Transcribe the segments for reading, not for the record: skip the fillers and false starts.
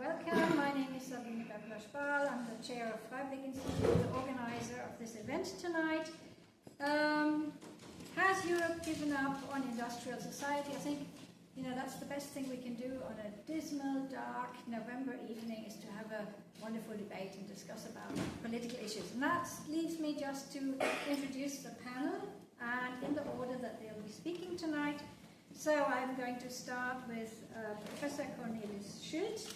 Welcome. My name is Sabine Bergler-Spahl. I'm the chair of Friedrich Institute, the organizer of this event tonight. Has Europe given up on industrial society? I think, that's the best thing we can do on a dismal, dark November evening, is to have a wonderful debate and discuss about political issues. And that leaves me just to introduce the panel, and in the order that they'll be speaking tonight. So I'm going to start with Professor Cornelis Schilt.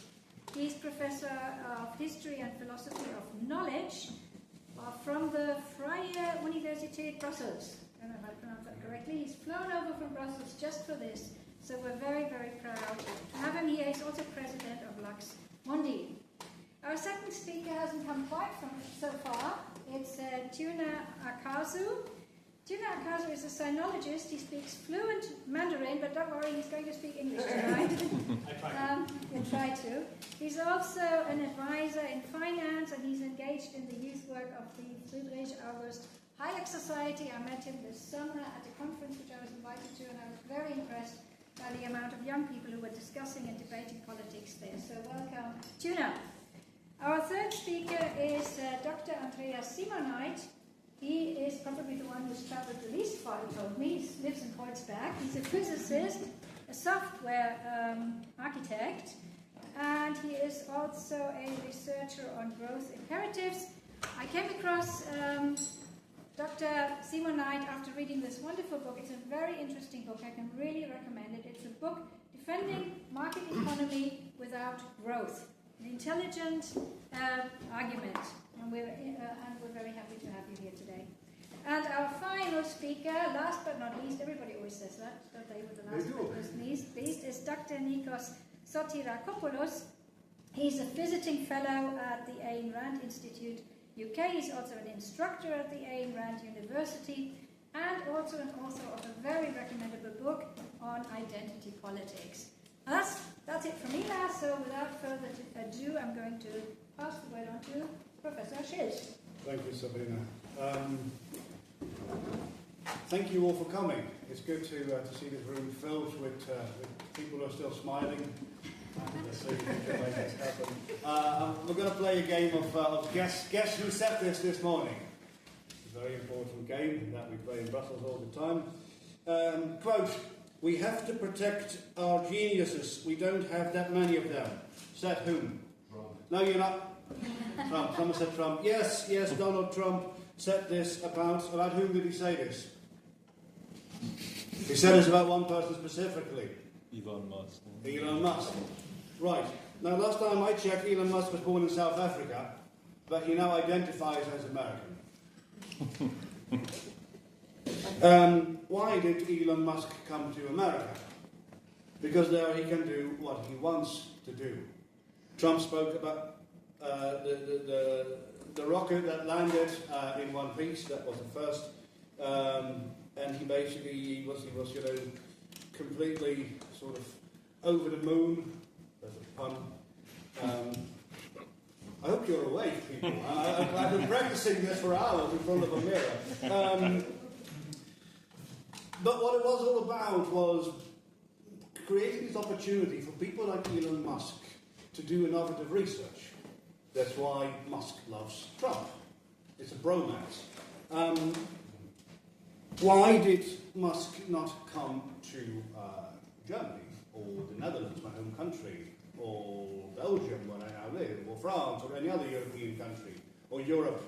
He's Professor of History and Philosophy of Knowledge from the Vrije Universiteit Brussels. I don't know if I pronounced that correctly. He's flown over from Brussels just for this. So we're very, very proud to have him here. He's also president of Lux Mundi. Our second speaker hasn't come quite from so far. It's Tuna Akarsu. Tuna Akarsu is a sinologist. He speaks fluent Mandarin, but don't worry, he's going to speak English tonight. He'll try to. He's also an advisor in finance, and he's engaged in the youth work of the Friedrich Hayek Society. I met him this summer at a conference which I was invited to, and I was very impressed by the amount of young people who were discussing and debating politics there. So welcome, Tuna. Our third speaker is Dr. Andreas Siemoneit. He is probably the one who's traveled the least far, he told me. He lives in Kreuzberg. He's a physicist, a software architect, and he is also a researcher on growth imperatives. I came across Dr. Siemoneit after reading this wonderful book. It's a very interesting book. I can really recommend it. It's a book defending market economy without growth. An intelligent argument. And we're very happy to have you here today. And our final speaker, last but not least, everybody always says that, don't they, with the last but not least, is Dr. Nikos Sotirakopoulos. He's a visiting fellow at the Ayn Rand Institute, UK. He's also an instructor at the Ayn Rand University, and also an author of a very recommendable book on identity politics. That's it from me now, so without further ado, I'm going to pass the word on to Professor Schilt. Thank you, Sabina. Thank you all for coming. It's good to see this room filled with people who are still smiling. So you can make this happen. We're going to play a game of guess who said this morning. It's a very important game that we play in Brussels all the time. Quote, "We have to protect our geniuses. We don't have that many of them." Said whom? Trump. No, you're not. Trump. Someone said Trump. Yes, Donald Trump said this about whom did he say this? He said this about one person specifically. Elon Musk. Elon Musk. Right. Now, last time I checked, Elon Musk was born in South Africa, but he now identifies as American. Why did Elon Musk come to America? Because there he can do what he wants to do. Trump spoke about the rocket that landed in one piece. That was the first, and he was completely sort of over the moon. That's a pun. I hope you're awake, people. I've been practicing this for hours in front of a mirror. But what it was all about was creating this opportunity for people like Elon Musk to do innovative research. That's why Musk loves Trump. It's a bromance. Why did Musk not come to Germany, or the Netherlands, my home country, or Belgium, where I now live, or France, or any other European country, or Europe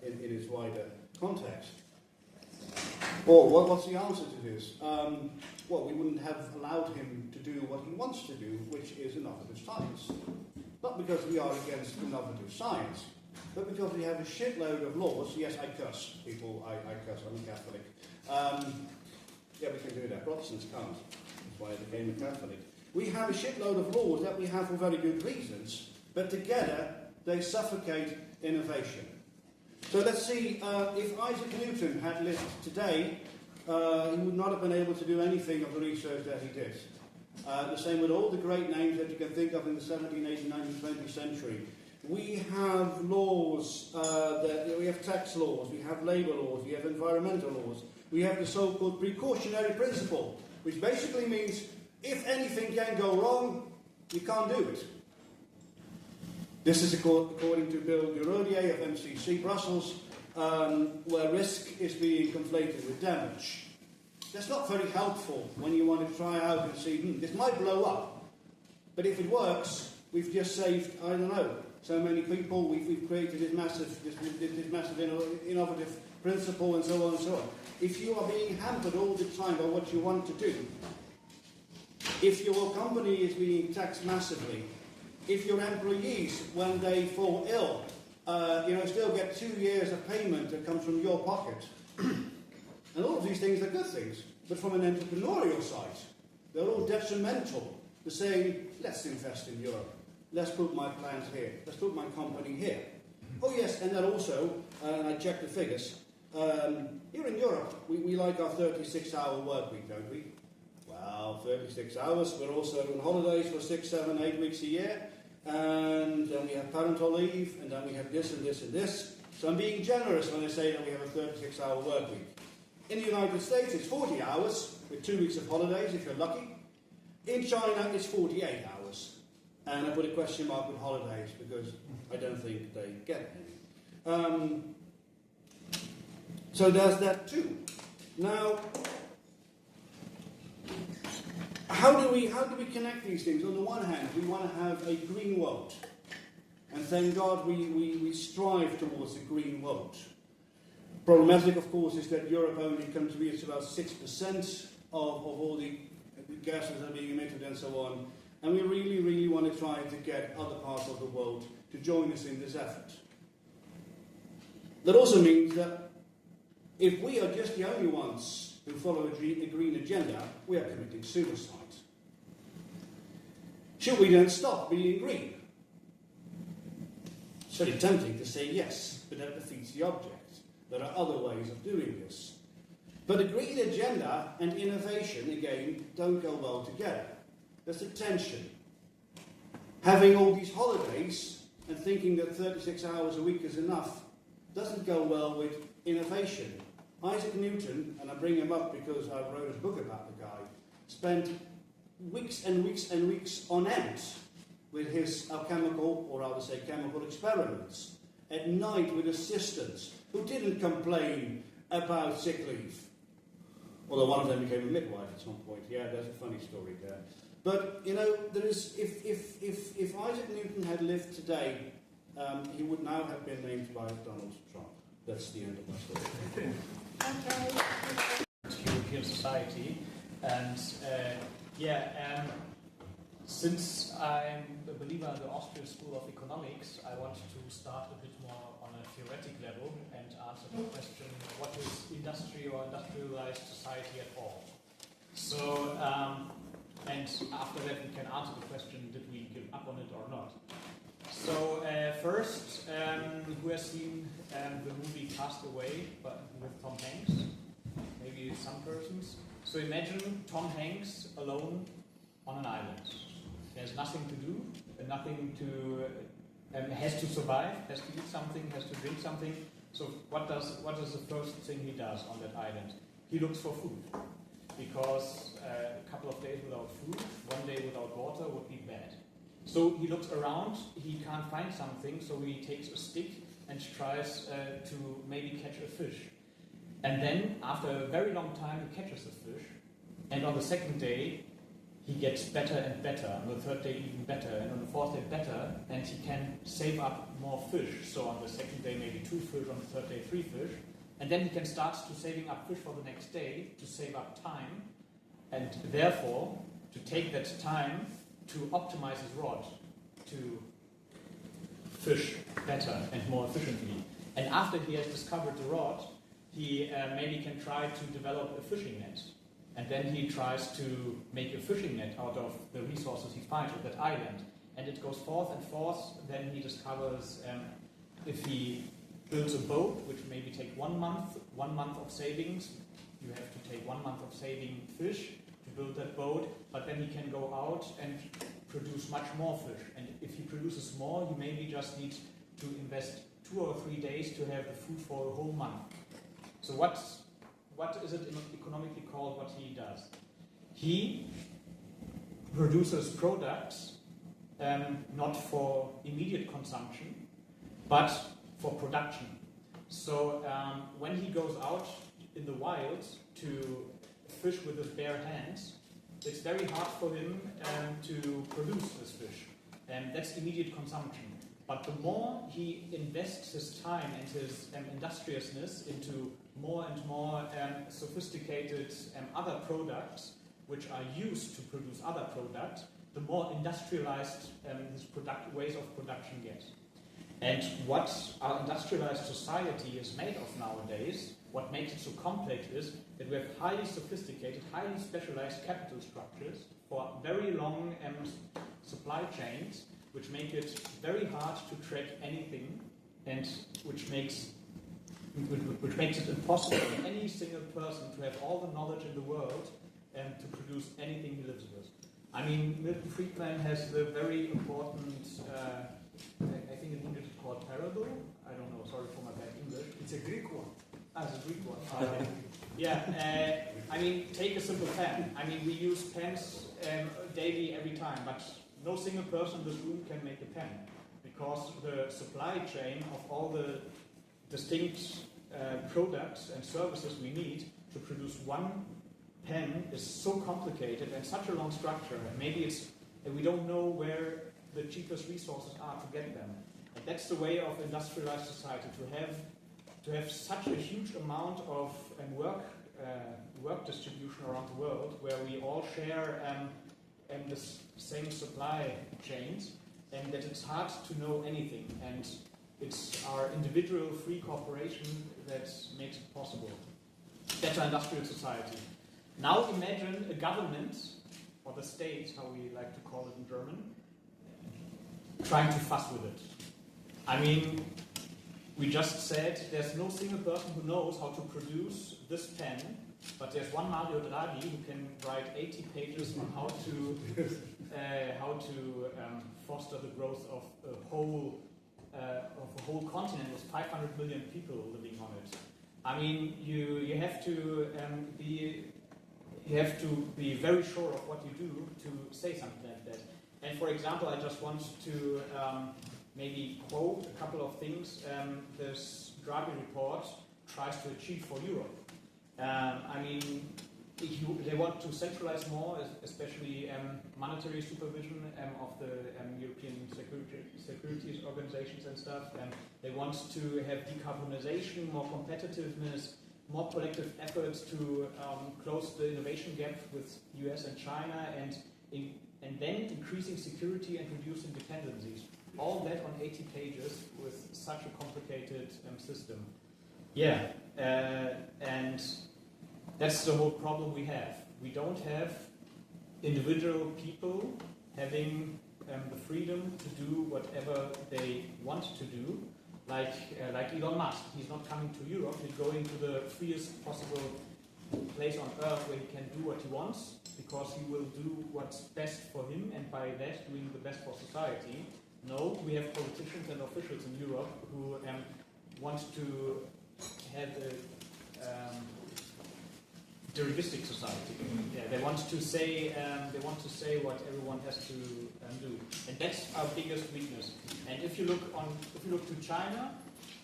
in its wider context? Well, what's the answer to this? Well, we wouldn't have allowed him to do what he wants to do, which is innovative science. Not because we are against innovative science, but because we have a shitload of laws. Yes, I curse, people, I curse, I'm a Catholic. Yeah, we can do that. Protestants can't. That's why I became a Catholic. We have a shitload of laws that we have for very good reasons, but together they suffocate innovation. So let's see, if Isaac Newton had lived today, he would not have been able to do anything of the research that he did. The same with all the great names that you can think of in the 17th, 18th, 19th, 20th century. We have laws, we have tax laws, we have labour laws, we have environmental laws, we have the so-called precautionary principle, which basically means if anything can go wrong, you can't do it. This is according to Bill Durodier of MCC Brussels, where risk is being conflated with damage. That's not very helpful when you want to try out and see, this might blow up, but if it works, we've just saved, I don't know, so many people, we've created this massive innovative principle and so on and so on. If you are being hampered all the time by what you want to do, if your company is being taxed massively, if your employees, when they fall ill, still get 2 years of payment that comes from your pocket, and all of these things are good things, but from an entrepreneurial side, they're all detrimental to saying, let's invest in Europe, let's put my plant here, let's put my company here. Oh yes, and then also, and I checked the figures, here in Europe, we like our 36-hour work week, don't we? Well, 36 hours, we're also on holidays for 6, 7, 8 weeks a year, and then we have parental leave, and then we have this and this and this. So I'm being generous when I say that we have a 36-hour work week. In the United States, it's 40 hours, with 2 weeks of holidays, if you're lucky. In China, it's 48 hours. And I put a question mark with holidays, because I don't think they get any. So there's that too. Now, how do we connect these things? On the one hand, we want to have a green world. And thank God we strive towards a green world. Problematic, of course, is that Europe only contributes about 6% of all the gases that are being emitted and so on. And we really, really want to try to get other parts of the world to join us in this effort. That also means that if we are just the only ones who follow a green agenda, we are committing suicide. Should we then stop being green? It's very tempting to say yes, but that defeats the object. There are other ways of doing this. But a green agenda and innovation, again, don't go well together. There's a tension. Having all these holidays and thinking that 36 hours a week is enough doesn't go well with innovation. Isaac Newton, and I bring him up because I wrote a book about the guy, spent weeks and weeks and weeks on end with his alchemical, or I would say chemical experiments, at night with assistants who didn't complain about sick leave. Although one of them became a midwife at some point. Yeah, there's a funny story there. But, there is, if Isaac Newton had lived today, he would now have been named by Donald Trump. That's the end of my story. To European society, and since I'm a believer in the Austrian School of Economics, I want to start a bit more on a theoretic level and answer the question, what is industry or industrialized society at all? So, and after that we can answer the question, did we give up on it or not? So first, who has seen the movie Cast Away with Tom Hanks? Maybe some persons. So imagine Tom Hanks alone on an island. There's nothing to do, nothing to, has to survive, has to eat something, has to drink something. So what is the first thing he does on that island? He looks for food, because a couple of days without food, 1 day without water would be bad. So he looks around, he can't find something, so he takes a stick and tries to maybe catch a fish. And then, after a very long time, he catches the fish, and on the second day, he gets better and better, on the third day even better, and on the fourth day better, and he can save up more fish. So on the second day, maybe 2 fish, on the third day, 3 fish. And then he can start to saving up fish for the next day to save up time, and therefore to take that time to optimize his rod to fish better and more efficiently. And after he has discovered the rod, he maybe can try to develop a fishing net. And then he tries to make a fishing net out of the resources he finds at that island. And it goes forth and forth. Then he discovers if he builds a boat, which maybe take 1 month of savings. You have to take 1 month of saving fish to build that boat, but then he can go out and produce much more fish. And if he produces more, he maybe just needs to invest 2 or 3 days to have the food for a whole month. So what is it economically called what he does? He produces products not for immediate consumption, but for production. So when he goes out in the wild to fish with his bare hands, it's very hard for him to produce this fish. And that's immediate consumption. But the more he invests his time and his industriousness into more and more sophisticated other products, which are used to produce other products, the more industrialized his ways of production get. And what our industrialized society is made of nowadays, what makes it so complex is that we have highly sophisticated, highly specialized capital structures for very long supply chains, which make it very hard to track anything, and which makes it impossible for any single person to have all the knowledge in the world and to produce anything he lives with. I mean, Milton Friedman has the very important, I think in English it's called parable. I don't know, sorry for my bad English. It's a Greek one. It's a Greek one. I mean, take a simple pen. I mean, we use pens daily every time, but no single person in this room can make a pen, because the supply chain of all the distinct products and services we need to produce one pen is so complicated and such a long structure. And maybe we don't know where the cheapest resources are to get them. And that's the way of industrialized society, to have such a huge amount of work distribution around the world, where we all share the same supply chains, and that it's hard to know anything. And it's our individual free cooperation that makes it possible. That's our industrial society. Now imagine a government, or the state, how we like to call it in German, trying to fuss with it. I mean, we just said there's no single person who knows how to produce this pen, but there's one Mario Draghi who can write 80 pages on how to foster the growth of a whole continent with 500 million people living on it. I mean, you have to be very sure of what you do to say something like that. And for example, I just want to maybe quote a couple of things this Draghi report tries to achieve for Europe. I mean, they want to centralize more, especially monetary supervision of the European securities organizations and stuff. They want to have decarbonization, more competitiveness, more collective efforts to close the innovation gap with US and China, and then increasing security and reducing dependencies. All that on 80 pages with such a complicated system. Yeah, and that's the whole problem we have. We don't have individual people having the freedom to do whatever they want to do, like Elon Musk. He's not coming to Europe, he's going to the freest possible place on earth where he can do what he wants, because he will do what's best for him, and by that doing the best for society. No, we have politicians and officials in Europe who want to have a derivistic society. Yeah, they want to say what everyone has to do, and that's our biggest weakness. And if you look to China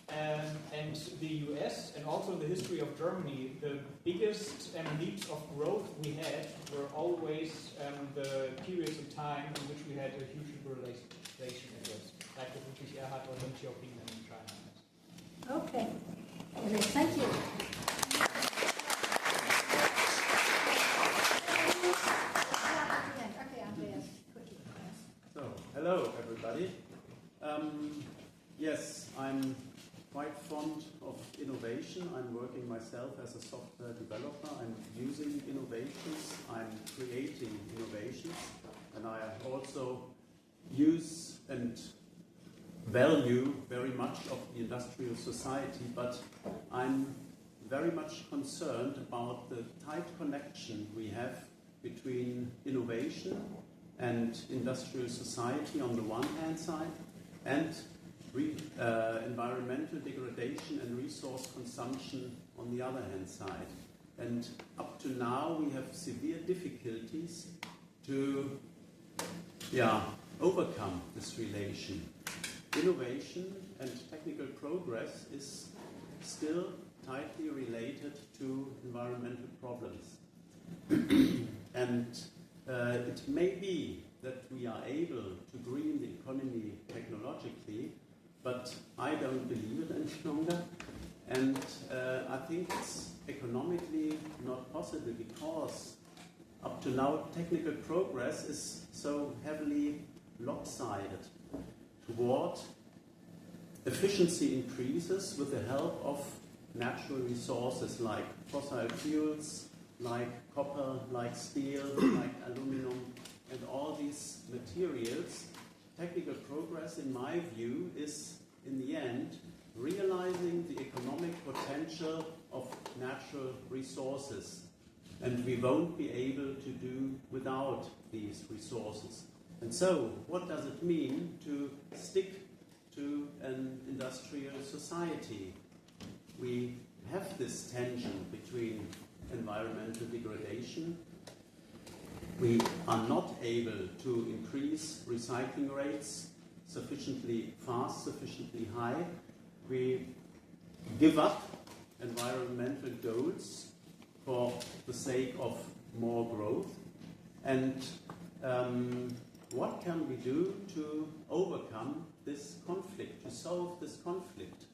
and the US, and also in the history of Germany, the biggest leaps of growth we had were always the periods of time in which we had a huge liberalization efforts, like the Friedrich or Deng Xiaoping in China. Okay. Thank you. Okay, Andreas, quickly. So, hello everybody. Yes, I'm quite fond of innovation. I'm working myself as a software developer. I'm using innovations. I'm creating innovations. And I also use and value very much of the industrial society, but I'm very much concerned about the tight connection we have between innovation and industrial society on the one hand side, and environmental degradation and resource consumption on the other hand side. And up to now we have severe difficulties to overcome this relation. Innovation and technical progress is still tightly related to environmental problems. And it may be that we are able to green the economy technologically, but I don't believe it any longer. And I think it's economically not possible because up to now technical progress is so heavily lopsided toward efficiency increases with the help of natural resources like fossil fuels, like copper, like steel, like aluminum, and all these materials. Technical progress, in my view, is in the end realizing the economic potential of natural resources. And we won't be able to do without these resources. And so, what does it mean to stick to an industrial society? We have this tension between environmental degradation. We are not able to increase recycling rates sufficiently fast, sufficiently high. We give up environmental goals for the sake of more growth. And what can we do to overcome this conflict, to solve this conflict?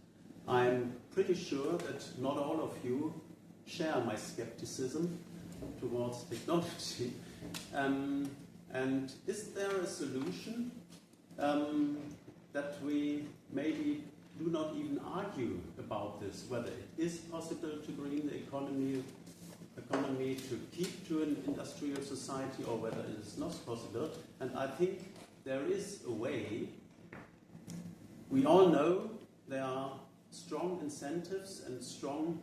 I'm pretty sure that not all of you share my skepticism towards technology. And is there a solution that we maybe do not even argue about this, whether it is possible to green the economy to keep to an industrial society or whether it is not possible? And I think there is a way. We all know there are strong incentives and strong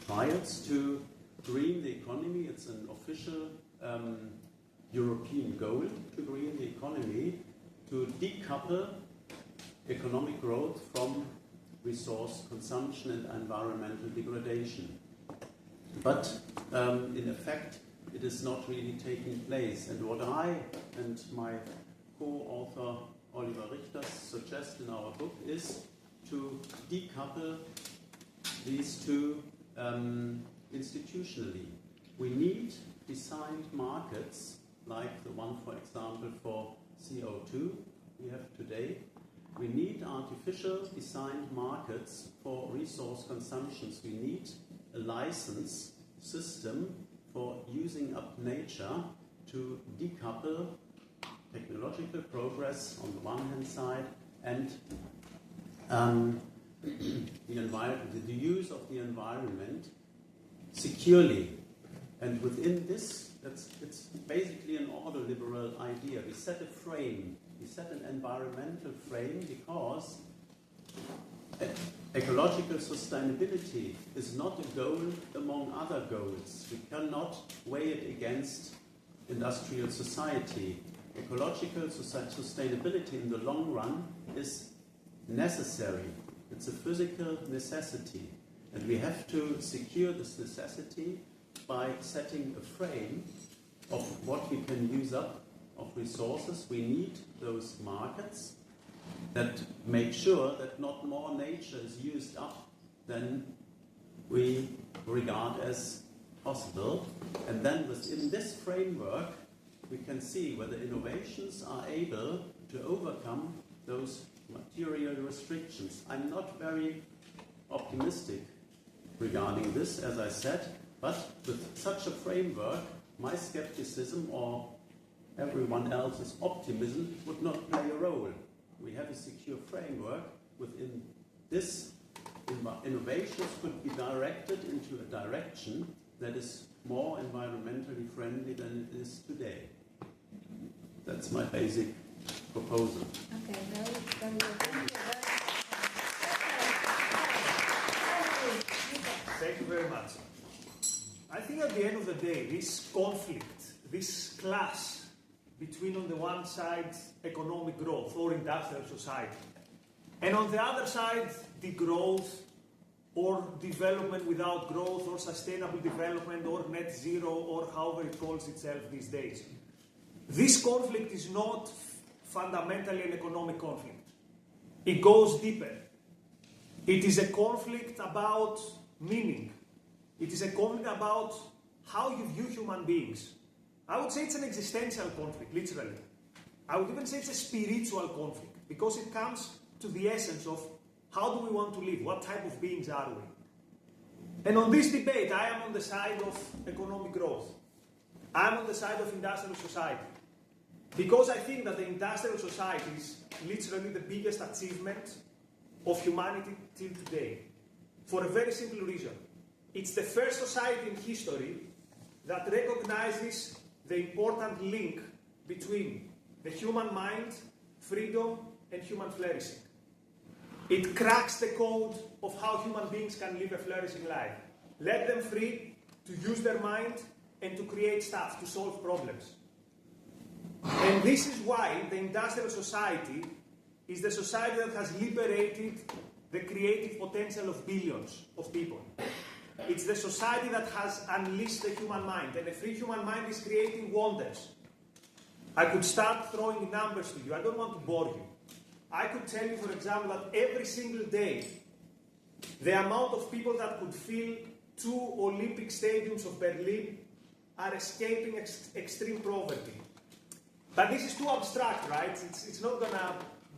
trials to green the economy. It's an official European goal to green the economy, to decouple economic growth from resource consumption and environmental degradation. But in effect, it is not really taking place. And what I and my co-author Oliver Richter suggest in our book is to decouple these two institutionally. We need designed markets, like the one, for example, for CO2 we have today. We need artificial designed markets for resource consumptions. We need a license system for using up nature to decouple technological progress on the one hand side and the use of the environment securely. And within this, it's basically an ordoliberal idea. We set a frame, we set an environmental frame because ecological sustainability is not a goal among other goals. We cannot weigh it against industrial society. Ecological sustainability in the long run is necessary. It's a physical necessity. And we have to secure this necessity by setting a frame of what we can use up of resources. We need those markets that make sure that not more nature is used up than we regard as possible. And then within this framework, we can see whether innovations are able to overcome those material restrictions. I'm not very optimistic regarding this, as I said, but with such a framework, my skepticism or everyone else's optimism would not play a role. We have a secure framework. Within this, innovations could be directed into a direction that is more environmentally friendly than it is today. That's my basic proposal. Okay, very good. Thank you very much. I think at the end of the day, this conflict, this clash between, on the one side, economic growth or industrial society, and on the other side, the growth or development without growth or sustainable development or net zero or however it calls itself these days. this conflict is not fundamentally an economic conflict. It goes deeper. It is a conflict about meaning. It is a conflict about how you view human beings. I would say it's an existential conflict, literally. I would even say it's a spiritual conflict, because it comes to the essence of how do we want to live, what type of beings are we. And on this debate, I am on the side of economic growth. I am on the side of industrial society. Because I think that the industrial society is literally the biggest achievement of humanity till today. For a very simple reason. It's the first society in history that recognizes the important link between the human mind, freedom, and human flourishing. It cracks the code of how human beings can live a flourishing life. Let them free to use their mind and to create stuff, to solve problems. And this is why the industrial society is the society that has liberated the creative potential of billions of people. It's the society that has unleashed the human mind, and a free human mind is creating wonders. I could start throwing numbers to you. I don't want to bore you. I could tell you, for example, that every single day, the amount of people that could fill 2 Olympic stadiums of Berlin are escaping extreme poverty. But this is too abstract, right? It's not going to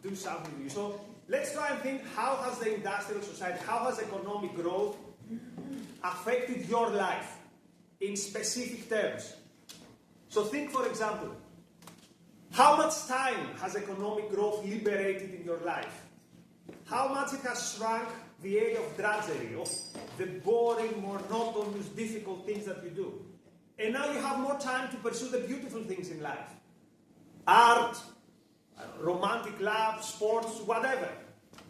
do something to you. So let's try and think, how has the industrial society, how has economic growth affected your life in specific terms? So think, for example, how much time has economic growth liberated in your life? How much it has shrunk the area of drudgery, of the boring, monotonous, difficult things that you do. And now you have more time to pursue the beautiful things in life. Art, romantic love, sports, whatever.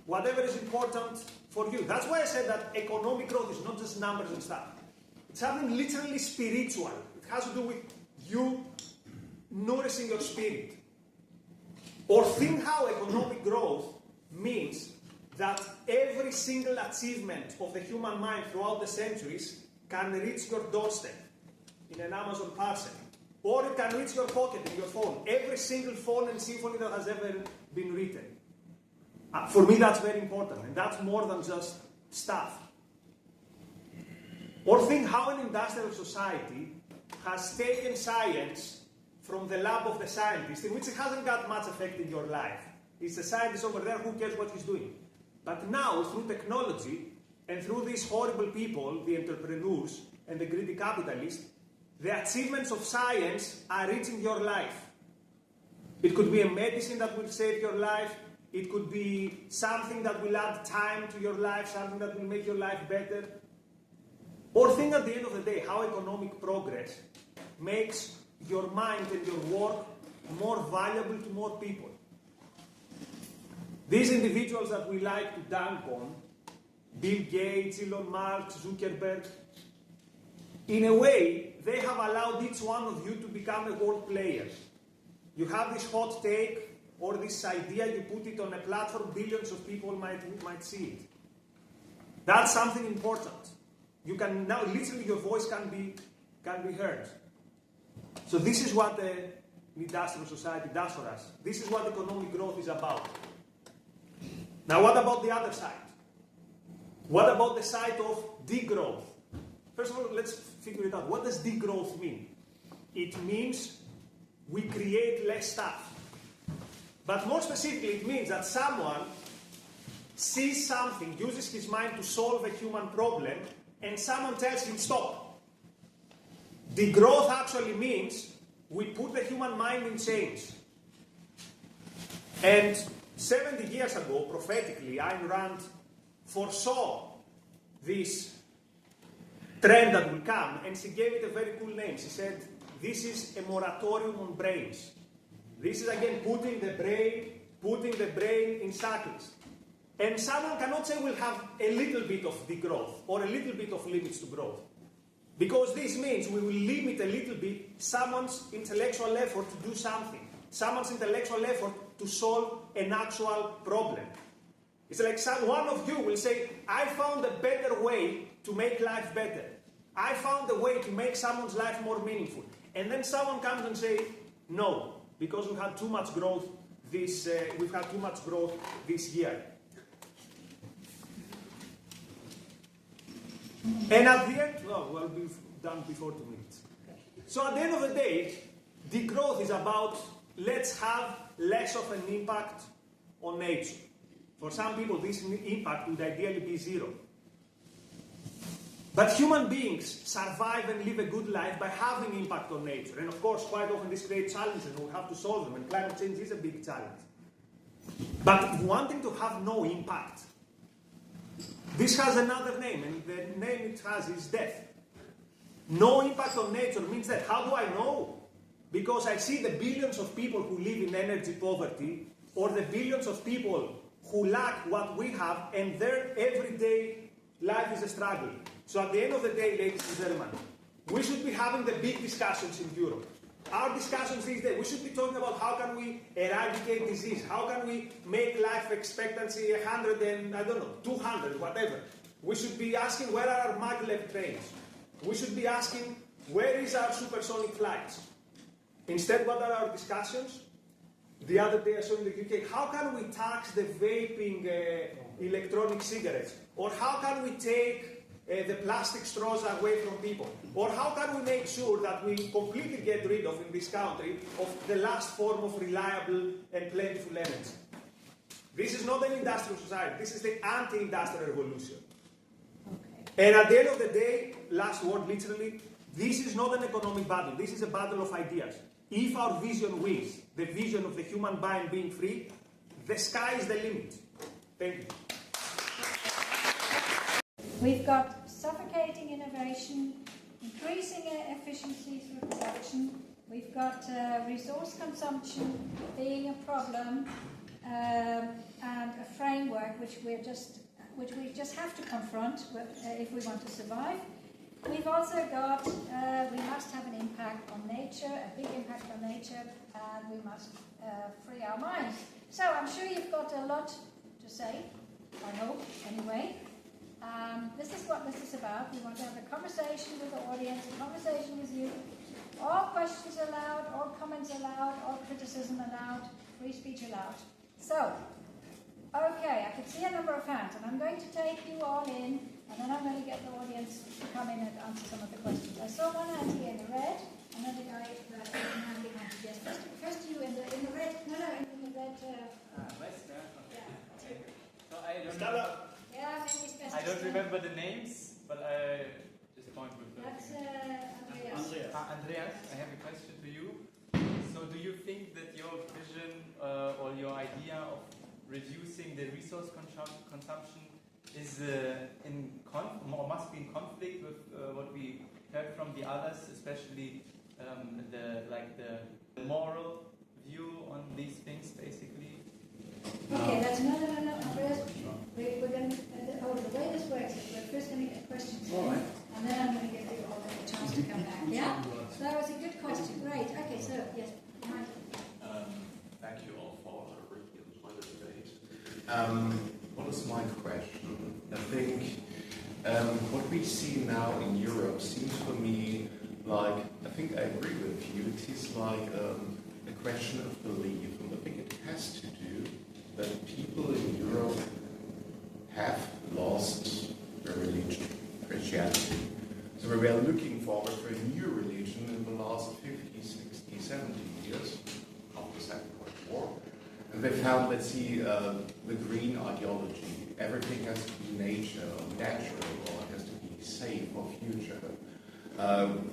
Whatever is important for you. That's why I said that economic growth is not just numbers and stuff. It's something literally spiritual. It has to do with you nourishing your spirit. Or think how economic growth means that every single achievement of the human mind throughout the centuries can reach your doorstep in an Amazon parcel. Or it can reach your pocket in your phone. Every single phone and symphony that has ever been written. For me, that's very important. And that's more than just stuff. Or think how an industrial society has taken science from the lab of the scientist, in which it hasn't got much effect in your life. It's the scientist over there, who cares what he's doing? But now, through technology, and through these horrible people, the entrepreneurs and the greedy capitalists, the achievements of science are reaching your life. It could be a medicine that will save your life. It could be something that will add time to your life, something that will make your life better. Or think at the end of the day how economic progress makes your mind and your work more valuable to more people. These individuals that we like to dunk on, Bill Gates, Elon Musk, Zuckerberg, in a way, they have allowed each one of you to become a world player. You have this hot take or this idea, you put it on a platform, billions of people might see it. That's something important. You can now, literally, your voice can be heard. So this is what the industrial society does for us. This is what economic growth is about. Now, what about the other side? What about the side of degrowth? First of all, let's figure it out. What does degrowth mean? It means we create less stuff. But more specifically, it means that someone sees something, uses his mind to solve a human problem, and someone tells him stop. Degrowth actually means we put the human mind in chains. And 70 years ago, prophetically, Ayn Rand foresaw this trend that will come, and she gave it a very cool name. She said, this is a moratorium on brains. This is again putting the brain in shackles. And someone cannot say we'll have a little bit of degrowth or a little bit of limits to growth. Because this means we will limit a little bit someone's intellectual effort to do something. Someone's intellectual effort to solve an actual problem. It's like one of you will say, I found a better way to make life better. I found a way to make someone's life more meaningful. And then someone comes and says, No, because we had too much growth this. We've had too much growth this year. And at the end, well, we've done before 2 minutes. So at the end of the day, degrowth is about let's have less of an impact on nature. For some people, this impact would ideally be zero. But human beings survive and live a good life by having impact on nature. And of course, quite often this creates challenges and we have to solve them. And climate change is a big challenge. But wanting to have no impact, this has another name, and the name it has is death. No impact on nature means that. How do I know? Because I see the billions of people who live in energy poverty, or the billions of people who lack what we have, and their everyday life is a struggle. So at the end of the day, ladies and gentlemen, we should be having the big discussions in Europe. Our discussions these days, we should be talking about how can we eradicate disease, how can we make life expectancy 100 and, 200, whatever. We should be asking where are our maglev trains. We should be asking where is our supersonic flights. Instead, what are our discussions? The other day I saw in the UK, how can we tax the vaping electronic cigarettes? Or how can we take the plastic straws away from people? Or how can we make sure that we completely get rid of, in this country, of the last form of reliable and plentiful energy? This is not an industrial society. This is the anti-industrial revolution. Okay. And at the end of the day, last word literally, this is not an economic battle. This is a battle of ideas. If our vision wins, the vision of the human mind being free, the sky is the limit. Thank you. We've got suffocating innovation, increasing efficiency through production. We've got resource consumption being a problem, and a framework which we just have to confront if we want to survive. We've also got we must have an impact on nature, a big impact on nature, and we must free our minds. So I'm sure you've got a lot to say. I hope, anyway. This is what this is about. We want to have a conversation with the audience, a conversation with you. All questions allowed, all comments allowed, all criticism allowed, free speech allowed. So, okay, I can see a number of hands, and I'm going to take you all in, and then I'm going to get the audience to come in and answer some of the questions. I saw one hand here in the red, and then the guy hand behind you. Yes, first you in the red. No, in the red. West, yeah. Yeah. So I don't remember the names, but I just point with the. That's Andreas. Andreas, I have a question to you. So, do you think that your vision or your idea of reducing the resource consumption is or must be in conflict with what we heard from the others, especially the moral view on these things, basically? Okay, that's no, Andreas. We're going to, the way this works is we're first going to get questions, right, and then I'm going to give you all a chance to come back. Yeah? So that was a good question. Great. Okay, so, yes, Mike. Thank you all for a really inspiring debate. What is my question? I think what we see now in Europe seems for me like, I think I agree with you, it is like a question of belief, and I think it has to do that people in Europe have lost their religion, Christianity. So we were looking forward for a new religion in the last 50, 60, 70 years, after the Second World War. And they found, let's see, the green ideology. Everything has to be natural, or it has to be safe for future.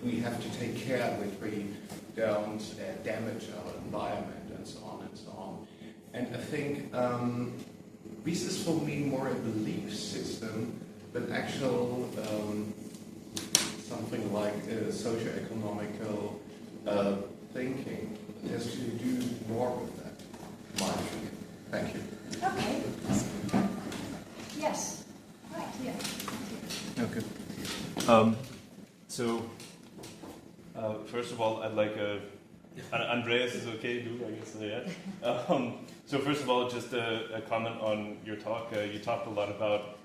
We have to take care that we don't damage our environment and so on and so on. And I think this is for me more a belief system than actual something like socio-economical thinking. It has to do more with that, in my opinion. Thank you. Okay. Yes. Right, here. Okay. First of all, I'd like Andreas is okay, I guess, yeah. So first of all, just a comment on your talk. You talked a lot about,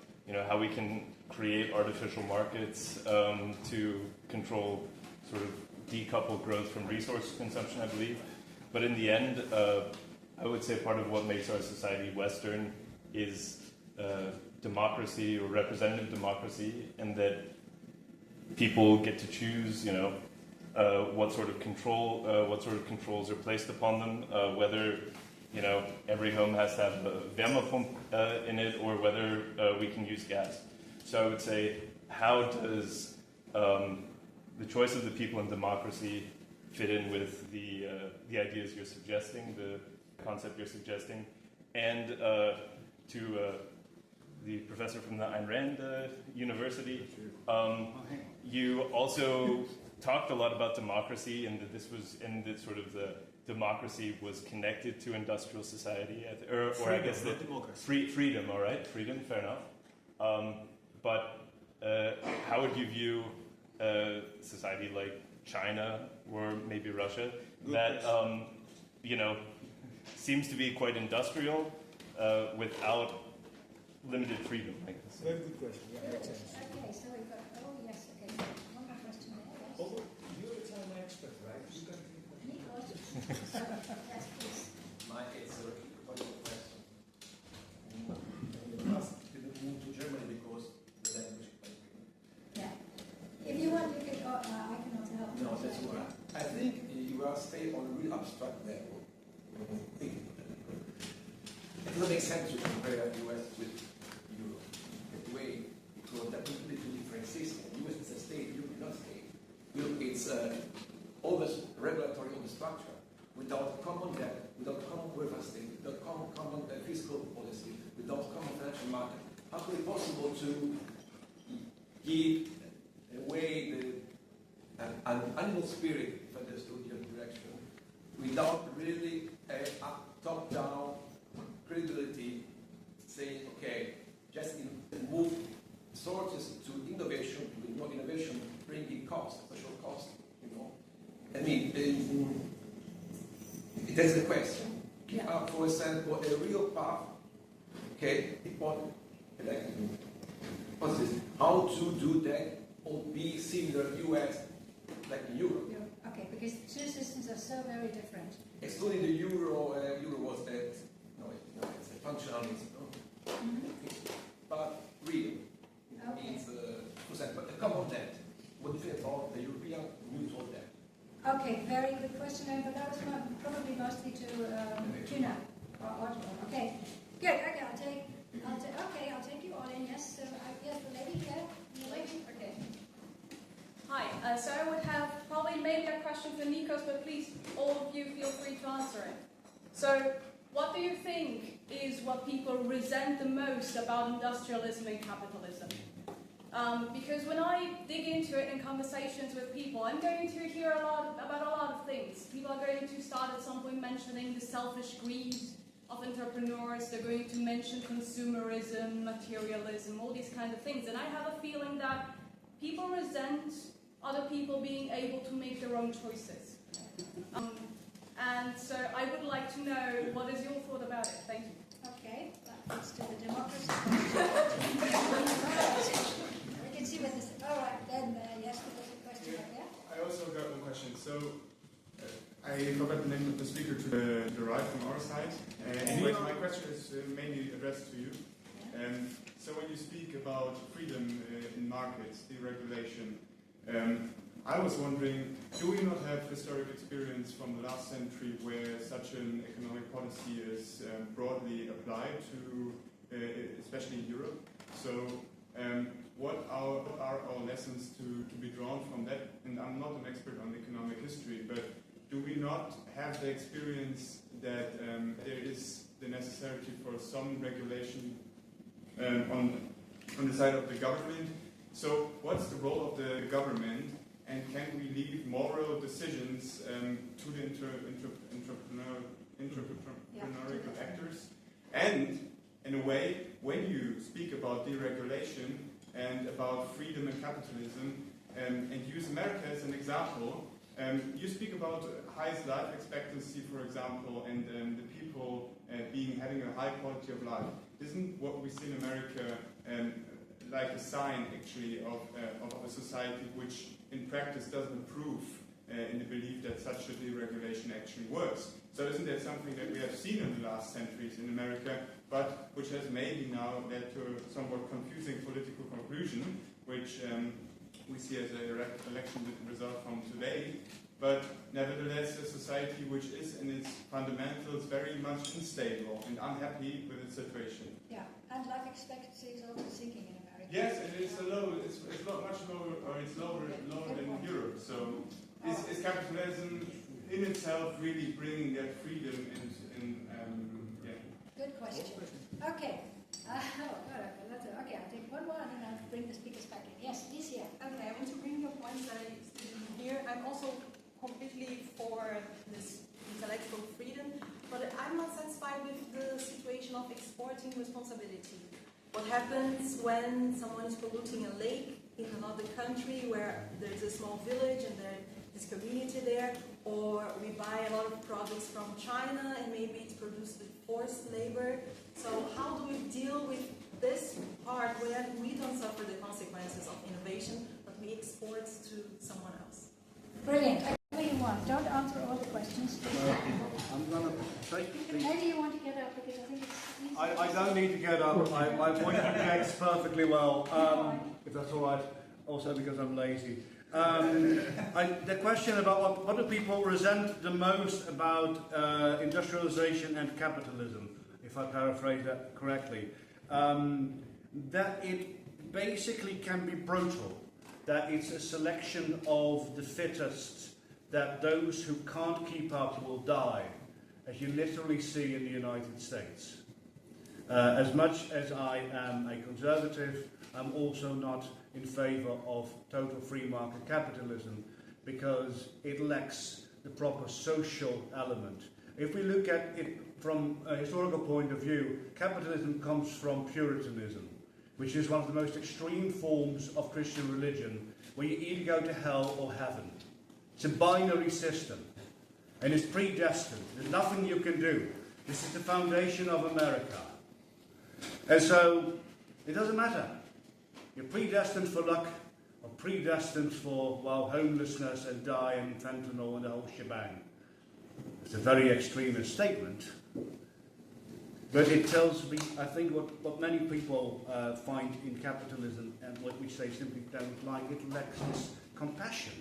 how we can create artificial markets to control, sort of decouple growth from resource consumption, I believe. But in the end, I would say part of what makes our society Western is democracy or representative democracy, and that people get to choose, what sort of controls are placed upon them, whether every home has to have a wärmepump in it, or whether we can use gas. So I would say, how does the choice of the people in democracy fit in with the ideas you're suggesting, the concept you're suggesting, and to the professor from the Ayn Rand University, you also talked a lot about democracy, and that this was, and that sort of the democracy was connected to industrial society, or Freedom, I guess that freedom. All right, freedom, fair enough. But how would you view a society like China or maybe Russia that seems to be quite industrial without limited freedom, I guess? Very good question. Yeah, makes sense. Okay, so we've got, yes, okay. One more question there, yes. Oh, you're a China expert, right? You can Nikos. Yes, please. It's a rhetorical question. You must didn't move to Germany because the language is Yeah. If you want, you can go, I can also help. no, that's why. I think you are staying on a really abstract level. Thinking. It doesn't make sense to compare US with Europe that way, because they're completely two different systems. US is a state, Europe is not a state. Europe is always regulatory on the structure, without common debt, without common welfare state, without common fiscal policy, without common financial market. How could it be possible to give away an animal spirit, if I understood your direction, without really a top-down credibility, saying, okay, just move sources to innovation, to more innovation, bringing cost, social cost, I mean, that's the question. Yeah. For example, a real path, okay, what's this? How to do that or be similar US like in Europe? Yeah. Okay, because two systems are so very different. Excluding the euro was that, it's a functionalism. No? But real means, for example, a common debt. What do you think about the European mutual debt? Okay, very good question, but that was probably mostly to Tuna. Okay, good. Okay, I'll take you all in. Yes, so yes, the lady here. The lady. Okay. Hi. So I would have probably maybe a question for Nikos, but please, all of you, feel free to answer it. So, what do you think is what people resent the most about industrialism and capitalism? Because when I dig into it in conversations with people, I'm going to hear about a lot of things. People are going to start at some point mentioning the selfish greed of entrepreneurs. They're going to mention consumerism, materialism, all these kind of things. And I have a feeling that people resent other people being able to make their own choices. And so I would like to know, what is your thought about it? Thank you. Okay, let's do the democracy. We can see what this. All right, then yes, there's a question up there. I also got one question. So I forgot the name of the speaker to the right from our side. Anyway, my question is mainly addressed to you. So when you speak about freedom in markets, deregulation, I was wondering, do we not have historic experience from the last century where such an economic policy is broadly applied to, especially in Europe? So what are our lessons to be drawn from that? And I'm not an expert on economic history, but do we not have the experience that there is the necessity for some regulation on the side of the government? So what's the role of the government, and can we leave moral decisions to the entrepreneurial actors? And in a way, when you speak about deregulation and about freedom and capitalism, and use America as an example, you speak about highest life expectancy, for example, and the people having a high quality of life. Isn't what we see in America like a sign, actually, of a society which, in practice, doesn't improve in the belief that such a deregulation actually works. So isn't that something that we have seen in the last centuries in America, but which has maybe now led to a somewhat confusing political conclusion, which we see as a election result from today, but nevertheless a society which is in its fundamentals very much unstable and unhappy with its situation. Yeah, and life expectancy is also sinking in America. Yes, and it's not much lower, or it's lower than in Europe. So is capitalism in itself really bringing that freedom and yeah? Good question. Okay. Okay, I'll take one more and then I'll bring the speakers back in. Yes, Licia. Okay, I want to bring your points that I didn't hear. I'm also completely for this intellectual freedom, but I'm not satisfied with the situation of exporting responsibility. What happens when someone is polluting a lake in another country where there's a small village and there is community there, or we buy a lot of products from China and maybe it's produced with forced labor. So how do we deal with this part where we don't suffer the consequences of innovation, but we export to someone else? Brilliant. Whatever you want. Don't answer all the questions. I'm going to take Maybe you want to get up because I think it's easy. I don't need to get up. My point projects perfectly well, if that's all right. Also because I'm lazy. The question about what do people resent the most about industrialization and capitalism, if I paraphrase that correctly, that it basically can be brutal, that it's a selection of the fittest, that those who can't keep up will die, as you literally see in the United States. As much as I am a conservative, I'm also not in favour of total free market capitalism because it lacks the proper social element. If we look at it from a historical point of view, capitalism comes from Puritanism, which is one of the most extreme forms of Christian religion, where you either go to hell or heaven. It's a binary system, and it's predestined. There's nothing you can do. This is the foundation of America. And so, it doesn't matter. You're predestined for luck, or predestined for, well, homelessness and die and fentanyl and the whole shebang. It's a very extremist statement, but it tells me, I think, what many people find in capitalism and what we say simply don't like, it lacks this compassion.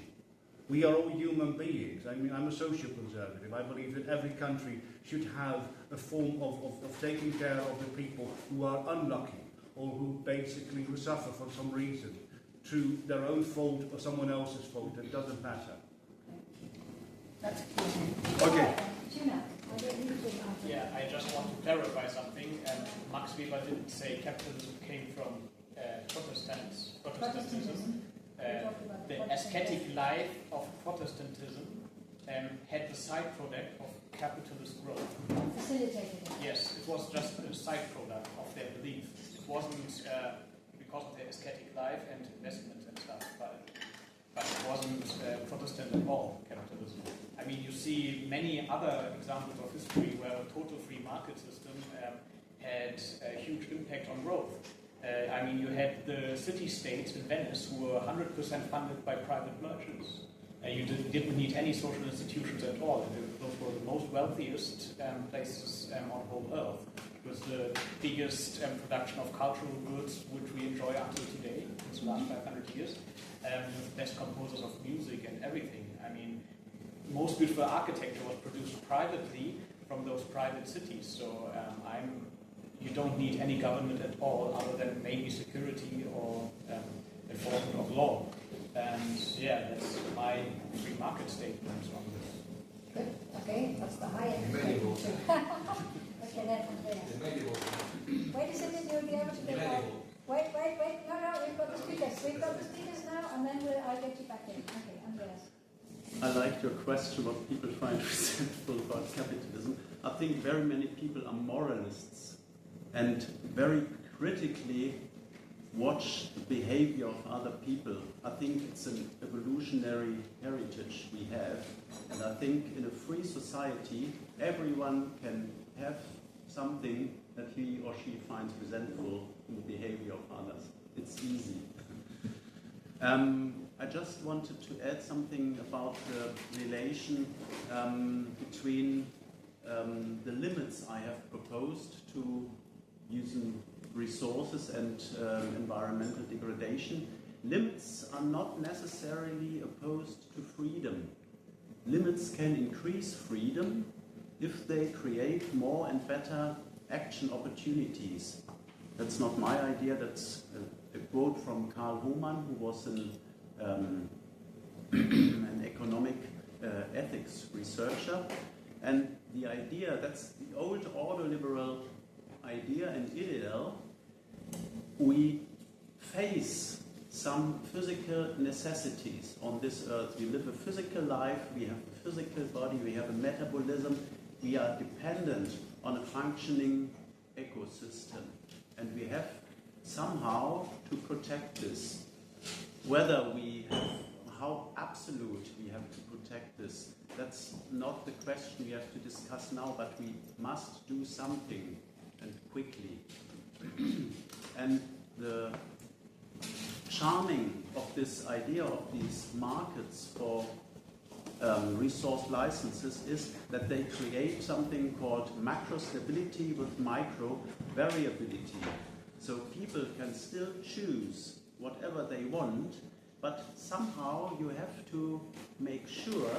We are all human beings. I mean, I'm a social conservative. I believe that every country should have a form of taking care of the people who are unlucky or who basically suffer for some reason, to their own fault or someone else's fault. It doesn't matter. That's cool. Okay. Tuna, yeah, I just want to clarify something. Max Weber didn't say capitalism came from Protestantism. The ascetic life of Protestantism had the side product of capitalist growth. Facilitated it. Yes, it was just a side product of their belief. It wasn't because of their ascetic life and investments and stuff, but it wasn't Protestant at all, capitalism. I mean, you see many other examples of history where a total free market system had a huge impact on growth. I mean, you had the city-states in Venice who were 100% funded by private merchants. You didn't need any social institutions at all. Those were the most wealthiest places on whole earth. It was the biggest production of cultural goods which we enjoy until today, in the last 500 years. With best composers of music and everything. I mean, most beautiful architecture was produced privately from those private cities. So you don't need any government at all other than maybe security or enforcement of law. And yeah, that's my free market statement on this. Good. Okay, that's the Hayek statement. Okay, then Andreas. Wait a second, you'll be able to get back. Wait. No, we've got the speakers now, and then I'll get you back in. Okay, Andreas. I like your question what people find resentful about capitalism. I think very many people are moralists and very critically watch the behavior of other people. I think it's an evolutionary heritage we have, and I think in a free society everyone can have something that he or she finds resentful in the behavior of others. It's easy. I just wanted to add something about the relation between the limits I have proposed to using resources and environmental degradation. Limits are not necessarily opposed to freedom. Limits can increase freedom if they create more and better action opportunities. That's not my idea, that's a quote from Karl Hohmann, who was an economic ethics researcher. And the idea, that's the old ordoliberal idea and ideal, we face some physical necessities on this earth. We live a physical life, we have a physical body, we have a metabolism, we are dependent on a functioning ecosystem. And we have somehow to protect this. Whether we have, how absolute we have to protect this, that's not the question we have to discuss now, but we must do something, and quickly. And the charming of this idea of these markets for resource licenses is that they create something called macro stability with micro variability. So people can still choose whatever they want, but somehow you have to make sure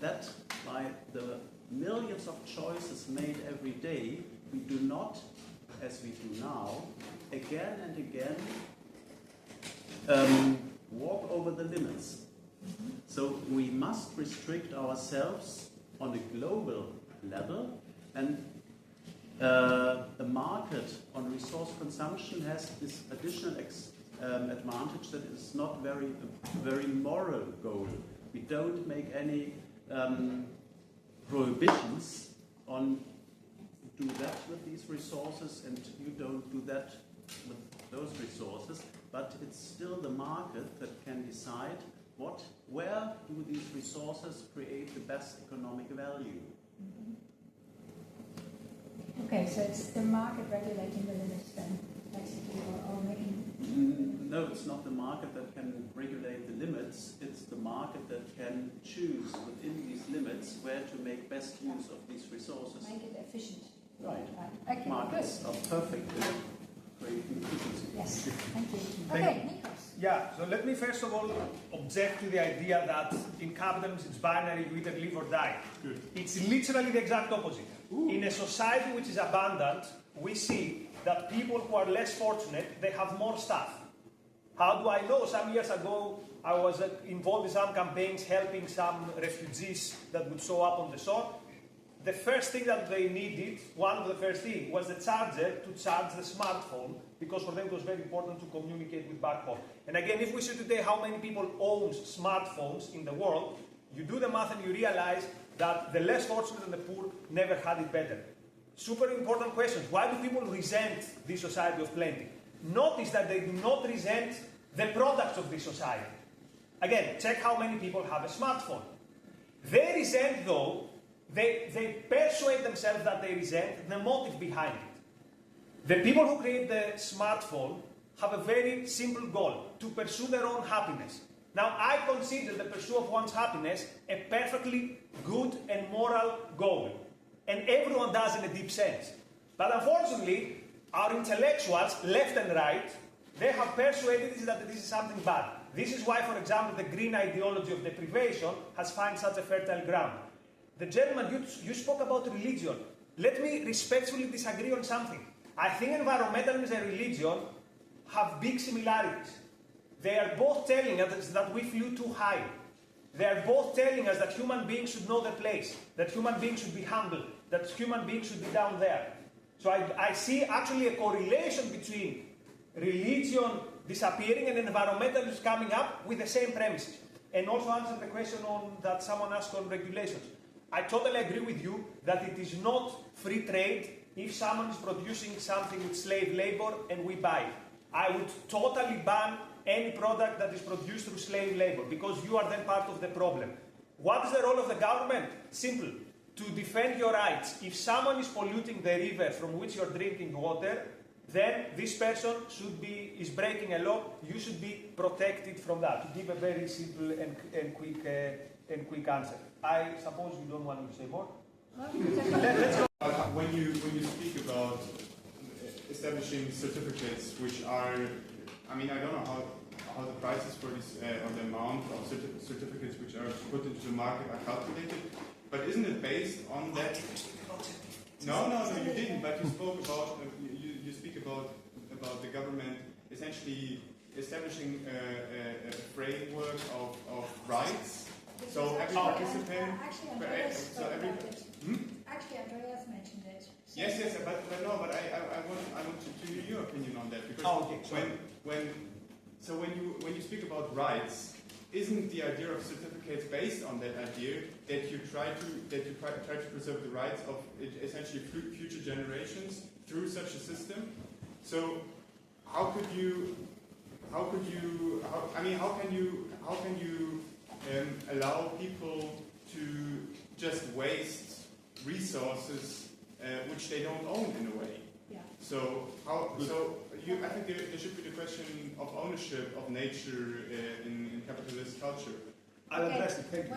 that by the millions of choices made every day, we do not, as we do now, again and again, walk over the limits. So we must restrict ourselves on a global level, and the market on resource consumption has this additional advantage that it's not a very moral goal. We don't make any prohibitions on do that with these resources and you don't do that with those resources, but it's still the market that can decide where do these resources create the best economic value. Okay, so it's the market regulating the limits then, basically, or making... No, it's not the market that can regulate the limits, it's the market that can choose within these limits where to make best use of these resources. Make it efficient. Right. Okay, markets good. are perfect in creating efficiency. Yes, thank you. Thank Okay, you. Nikos. Yeah, so let me first of all object to the idea that in capitalism it's binary, you either live or die. Good. It's literally the exact opposite. Ooh. In a society which is abundant, we see that people who are less fortunate, they have more stuff. How do I know? Some years ago, I was involved in some campaigns helping some refugees that would show up on the shore. The first thing that they needed, one of the first things, was the charger to charge the smartphone, because for them it was very important to communicate with back home. And again, if we see today how many people own smartphones in the world, you do the math and you realize that the less fortunate and the poor never had it better. Super important questions. Why do people resent this society of plenty? Notice that they do not resent the products of this society. Again, check how many people have a smartphone. They resent, though, they persuade themselves that they resent the motive behind it. The people who create the smartphone have a very simple goal, to pursue their own happiness. Now, I consider the pursuit of one's happiness a perfectly good and moral goal. And everyone does in a deep sense. But unfortunately, our intellectuals, left and right, they have persuaded us that this is something bad. This is why, for example, the green ideology of deprivation has found such a fertile ground. The gentleman, you spoke about religion. Let me respectfully disagree on something. I think environmentalism and religion have big similarities. They are both telling us that we flew too high. They are both telling us that human beings should know their place, that human beings should be humble, that human beings should be down there. So I see actually a correlation between religion disappearing and environmentalism coming up with the same premises. And also answer the question that someone asked on regulations. I totally agree with you that it is not free trade if someone is producing something with slave labor and we buy it. I would totally ban any product that is produced through slave labor, because you are then part of the problem. What is the role of the government? Simple. To defend your rights. If someone is polluting the river from which you're drinking water, then this person is breaking a law. You should be protected from that. To give a very simple and quick answer. I suppose you don't want to say more. Let's go. When you speak about establishing certificates, which are, I mean, I don't know how the prices for this or the amount of certificates which are put into the market are calculated, but isn't it based on that? No, you didn't. But you spoke about you speak about the government essentially establishing a framework of rights. So every participant. Actually, Andreas mentioned it. So Yes, but I want to hear your opinion on that, because when you speak about rights, isn't the idea of certificates based on that idea that you try to preserve the rights of essentially future generations through such a system? So how can you allow people to just waste resources which they don't own in a way? Yeah. So I think there should be the question of ownership of nature in capitalist culture. I'll address it. Thank you.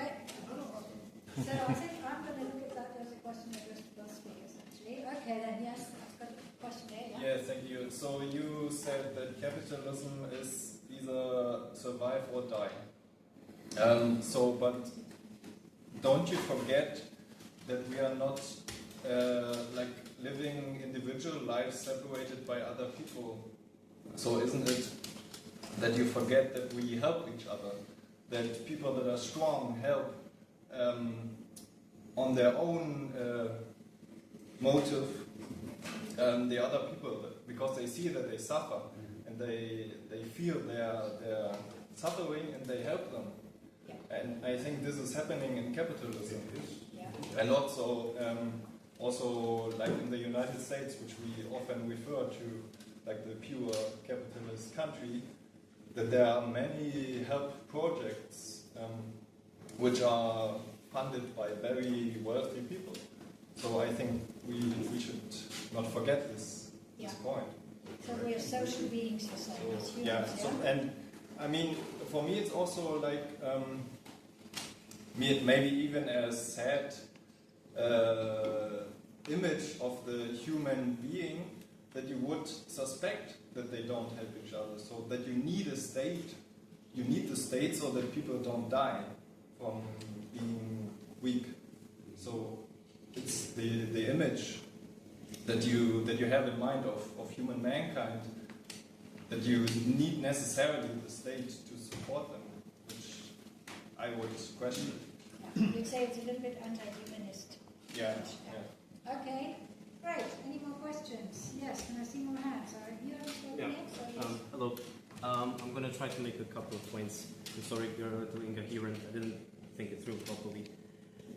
So I think I'm going to look at that as a question addressed to both speakers, actually. Okay, then yes, I've got a question there. Yeah? Yeah, thank you. So you said that capitalism is either survive or die. But don't you forget that we are not living individual lives separated by other people? So isn't it that you forget that we help each other? That people that are strong help on their own motive the other people, because they see that they suffer and they feel their suffering and they help them. Yeah. And I think this is happening in capitalism. Yeah. And also like in the United States, which we often refer to like the pure capitalist country, that there are many help projects which are funded by very wealthy people. So I think we should not forget this point. So we are social beings, you're saying, as humans, yeah. So, and I mean, for me, it's also like maybe even a sad image of the human being that you would suspect that they don't help each other. So that you need a state. You need the state so that people don't die from being weak. So it's the image that you have in mind of human mankind, that you need necessarily the state to support them, which I would question. Yeah. You'd say it's a little bit anti-humanist. Yeah. Okay, great. Any more questions? Yes, can I see more hands? Are you hello. I'm going to try to make a couple of points. I'm sorry if you're incoherent. I didn't think it through properly.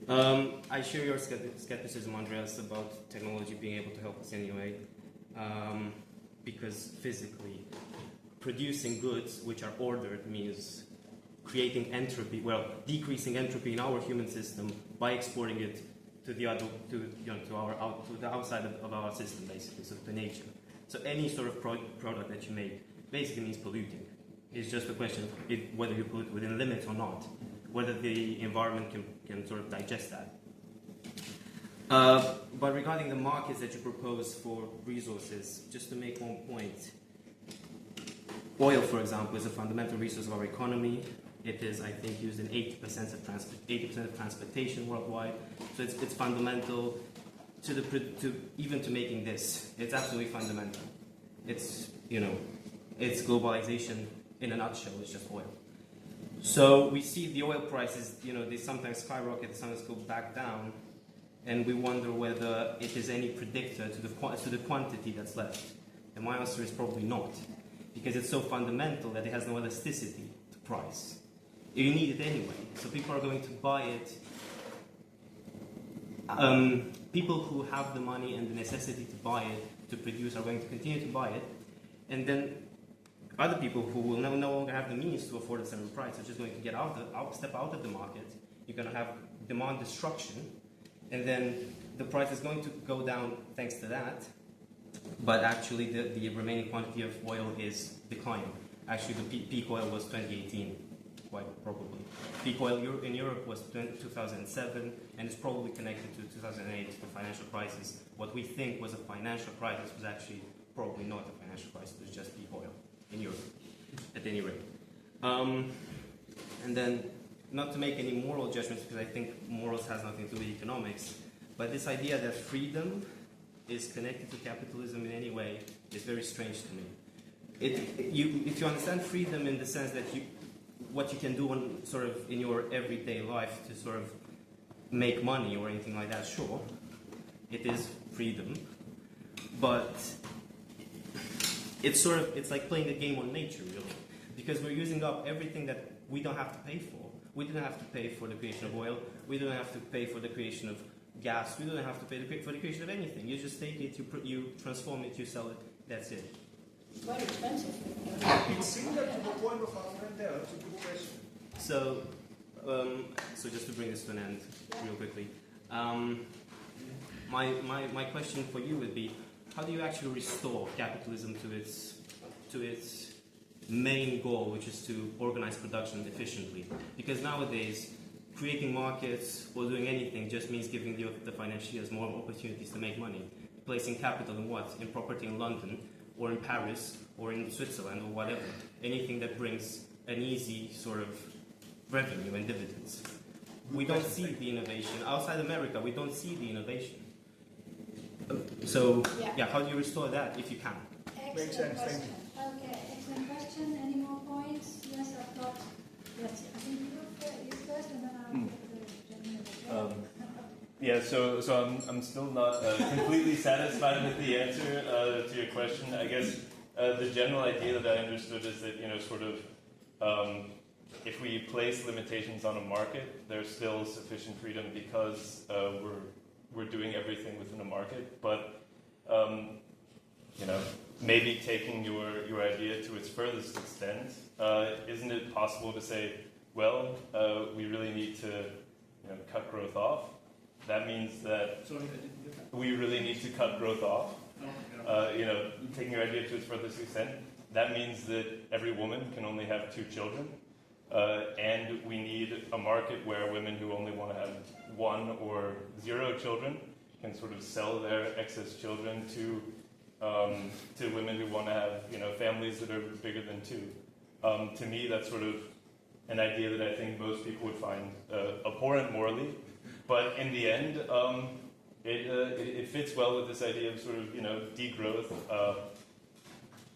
I share your skepticism, Andreas, about technology being able to help us anyway, because physically, producing goods which are ordered means creating entropy, decreasing entropy in our human system by exporting it to the outside of our system, basically, so to nature. So any sort of product that you make basically means polluting. It's just a question of whether you pollute within limits or not, whether the environment can sort of digest that. But regarding the markets that you propose for resources, just to make one point, oil, for example, is a fundamental resource of our economy. It is, I think, used in 80% of transportation worldwide. So it's fundamental to making this. It's absolutely fundamental. It's globalization in a nutshell. It's just oil. So we see the oil prices, they sometimes skyrocket, sometimes go back down, and we wonder whether it is any predictor to the quantity that's left. And my answer is probably not, because it's so fundamental that it has no elasticity to price. You need it anyway, so people are going to buy it. People who have the money and the necessity to buy it, to produce, are going to continue to buy it, and then other people who will no longer have the means to afford a certain price are just going to step out of the market. You're going to have demand destruction, and then the price is going to go down thanks to that. but actually the remaining quantity of oil is declining. Actually, the peak oil was 2018, quite probably. Peak oil in Europe was 2007, and it's probably connected to 2008, the financial crisis. What we think was a financial crisis was actually probably not a financial crisis, it was just peak oil in Europe, at any rate. And then, not to make any moral judgments, because I think morals has nothing to do with economics, but this idea that freedom is connected to capitalism in any way is very strange to me. If you understand freedom in the sense that what you can do in your everyday life to sort of make money or anything like that, sure, it is freedom, but it's like playing a game on nature, really, because we're using up everything that we don't have to pay for. We didn't have to pay for the creation of oil. We don't have to pay for the creation of gas. We don't have to pay for the creation of anything. You just take it, you transform it, you sell it. That's it. It's very expensive. It's similar to the point of our friend there. That's a good question. So just to bring this to an end real quickly, my question for you would be, how do you actually restore capitalism to its main goal, which is to organize production efficiently? Because nowadays, creating markets or doing anything just means giving the financiers more opportunities to make money. Placing capital in what? In property in London, or in Paris, or in Switzerland, or whatever. Anything that brings an easy sort of revenue and dividends. We don't see the innovation. Outside America, we don't see the innovation. So, how do you restore that if you can? Makes sense, thank you. Okay, excellent question. Any more points? Yes, I've got. Yes, I think you first, and then I'll get the gentleman as well. Yeah, so I'm still not completely satisfied with the answer to your question. I guess the general idea that I understood is that, if we place limitations on a market, there's still sufficient freedom because we're doing everything within a market. But maybe taking your idea to its furthest extent, isn't it possible to say, well, we really need to cut growth off? That means that we really need to cut growth off. Taking your idea to its furthest extent, that means that every woman can only have 2 children, and we need a market where women who only want to have 1 or 0 children can sort of sell their excess children to women who want to have families that are bigger than 2. To me, that's sort of an idea that I think most people would find abhorrent morally. But in the end, it fits well with this idea of sort of degrowth.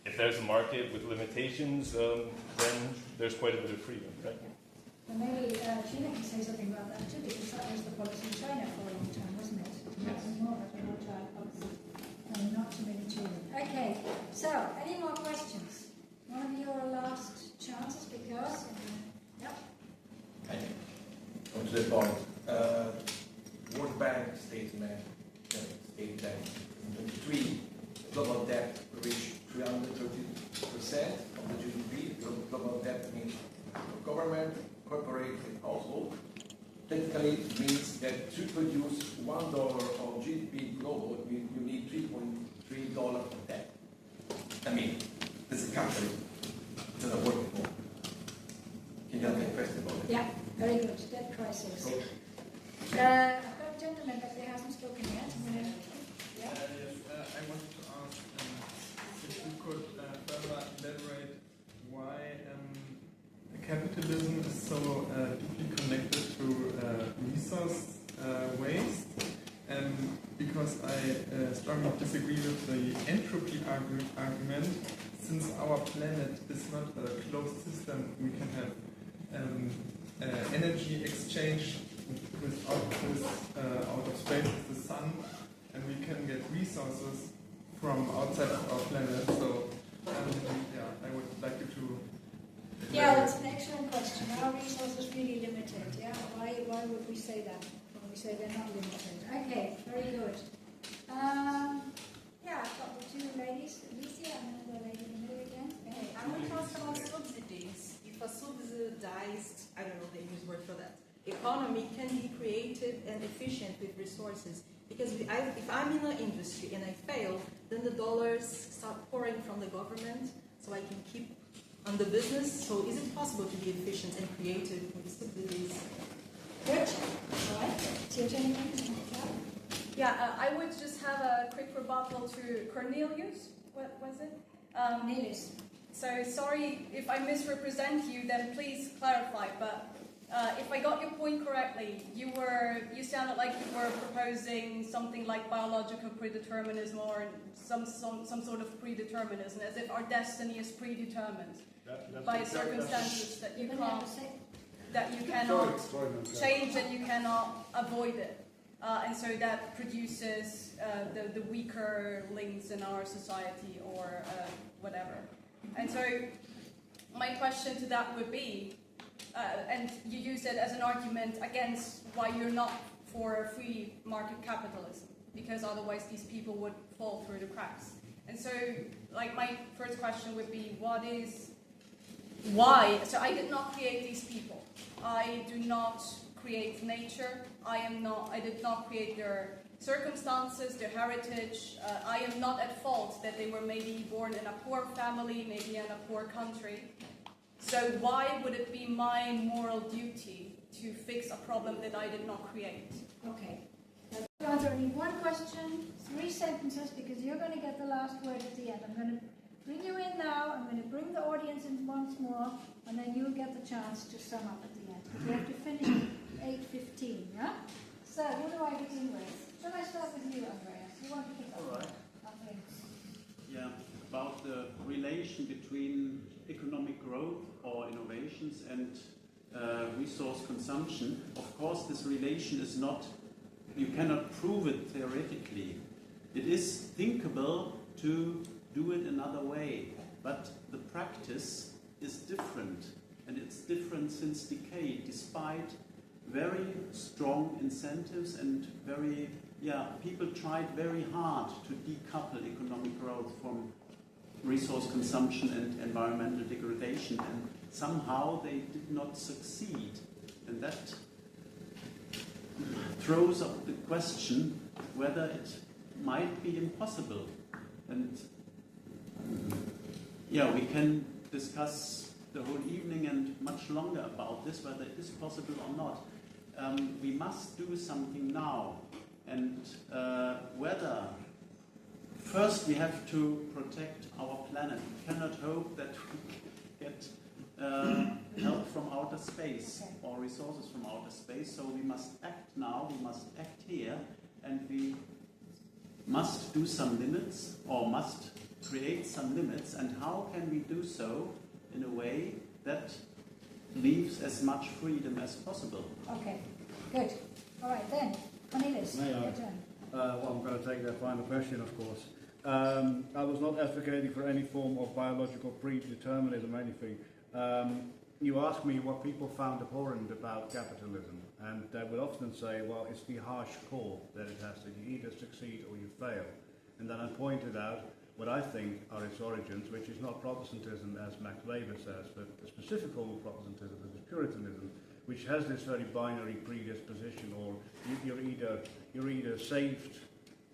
If there's a market with limitations, then there's quite a bit of freedom, right? And maybe Gina can say something about that too, because that was the policy in China for a long time, wasn't it? Not anymore, but no child policy. Not too many children. Okay, so any more questions? One of your last chances, because On to the point. World Bank stated that in 2023, global debt reached 330% of the GDP. Global debt means for government, corporate, and household. Technically, it means that to produce $1 of GDP global, you need $3.3 of debt. I mean, this is a country that are working for. Can you have a question about it? Yeah, very good. Debt crisis. I've got a gentleman that there hasn't spoken yet. I wanted to ask if you could further elaborate why capitalism is so deeply connected to resource waste, because I strongly disagree with the entropy argument. Since our planet is not a closed system, we can have energy exchange without this out of space with the sun, and we can get resources from outside of our planet. So, I would like you to. Yeah, that's an excellent question. Are resources really limited? Yeah, why would we say that when we say they're not limited? Okay, very good. I've got the 2 ladies, Alicia and then the lady in the middle again. Okay, I want to ask about subsidies. If a subsidized, I don't know the English word for that, economy can be creative and efficient with resources, Because if I'm in an industry and I fail, then the dollars start pouring from the government, so I can keep on the business. So is it possible to be efficient and creative with stabilities? Good. All right. It's your turn again. Yeah, I would just have a quick rebuttal to Cornelius. What was it? Cornelius. So sorry if I misrepresent you, then please clarify. But if I got your point correctly, you sounded like you were proposing something like biological predeterminism or some sort of predeterminism, as if our destiny is predetermined by circumstances that you cannot change and you cannot avoid it. And so that produces the weaker links in our society or whatever. And so my question to that would be, and you use it as an argument against why you're not for free market capitalism, because otherwise these people would fall through the cracks. And so, like, my first question would be, why? So I did not create these people. I do not create nature. I did not create their circumstances, their heritage. I am not at fault that they were maybe born in a poor family, maybe in a poor country. So why would it be my moral duty to fix a problem that I did not create? Okay. To answer only one question, 3 sentences, because you're going to get the last word at the end. I'm going to bring you in now, I'm going to bring the audience in once more, and then you'll get the chance to sum up at the end. But we have to finish at 8:15, yeah? So, who do I begin with? Shall I start with you, Andreas? You want to pick up? All right. Okay. Yeah, about the relation between economic growth or innovations and resource consumption. Of course, this relation is not, you cannot prove it theoretically. It is thinkable to do it another way, but the practice is different, and it's different since decade, despite very strong incentives and people tried very hard to decouple economic growth from resource consumption and environmental degradation, and somehow they did not succeed. And that throws up the question whether it might be impossible. And we can discuss the whole evening and much longer about this, whether it is possible or not. We must do something now, and whether first we have to protect our planet. We cannot hope that we get help from outer space or resources from outer space, so we must act now, we must act here, and we must do some limits, or must create some limits. And how can we do so in a way that leaves as much freedom as possible? Okay, good. All right, then, Cornelis, May I? your turn. Well, I'm going to take that final question, of course. I was not advocating for any form of biological predeterminism or anything. You asked me what people found abhorrent about capitalism, and they would often say, well, it's the harsh core that it has to. You either succeed or you fail. And then I pointed out what I think are its origins, which is not Protestantism, as Max Weber says, but the specific form of Protestantism, that is Puritanism, which has this very binary predisposition, or you're either saved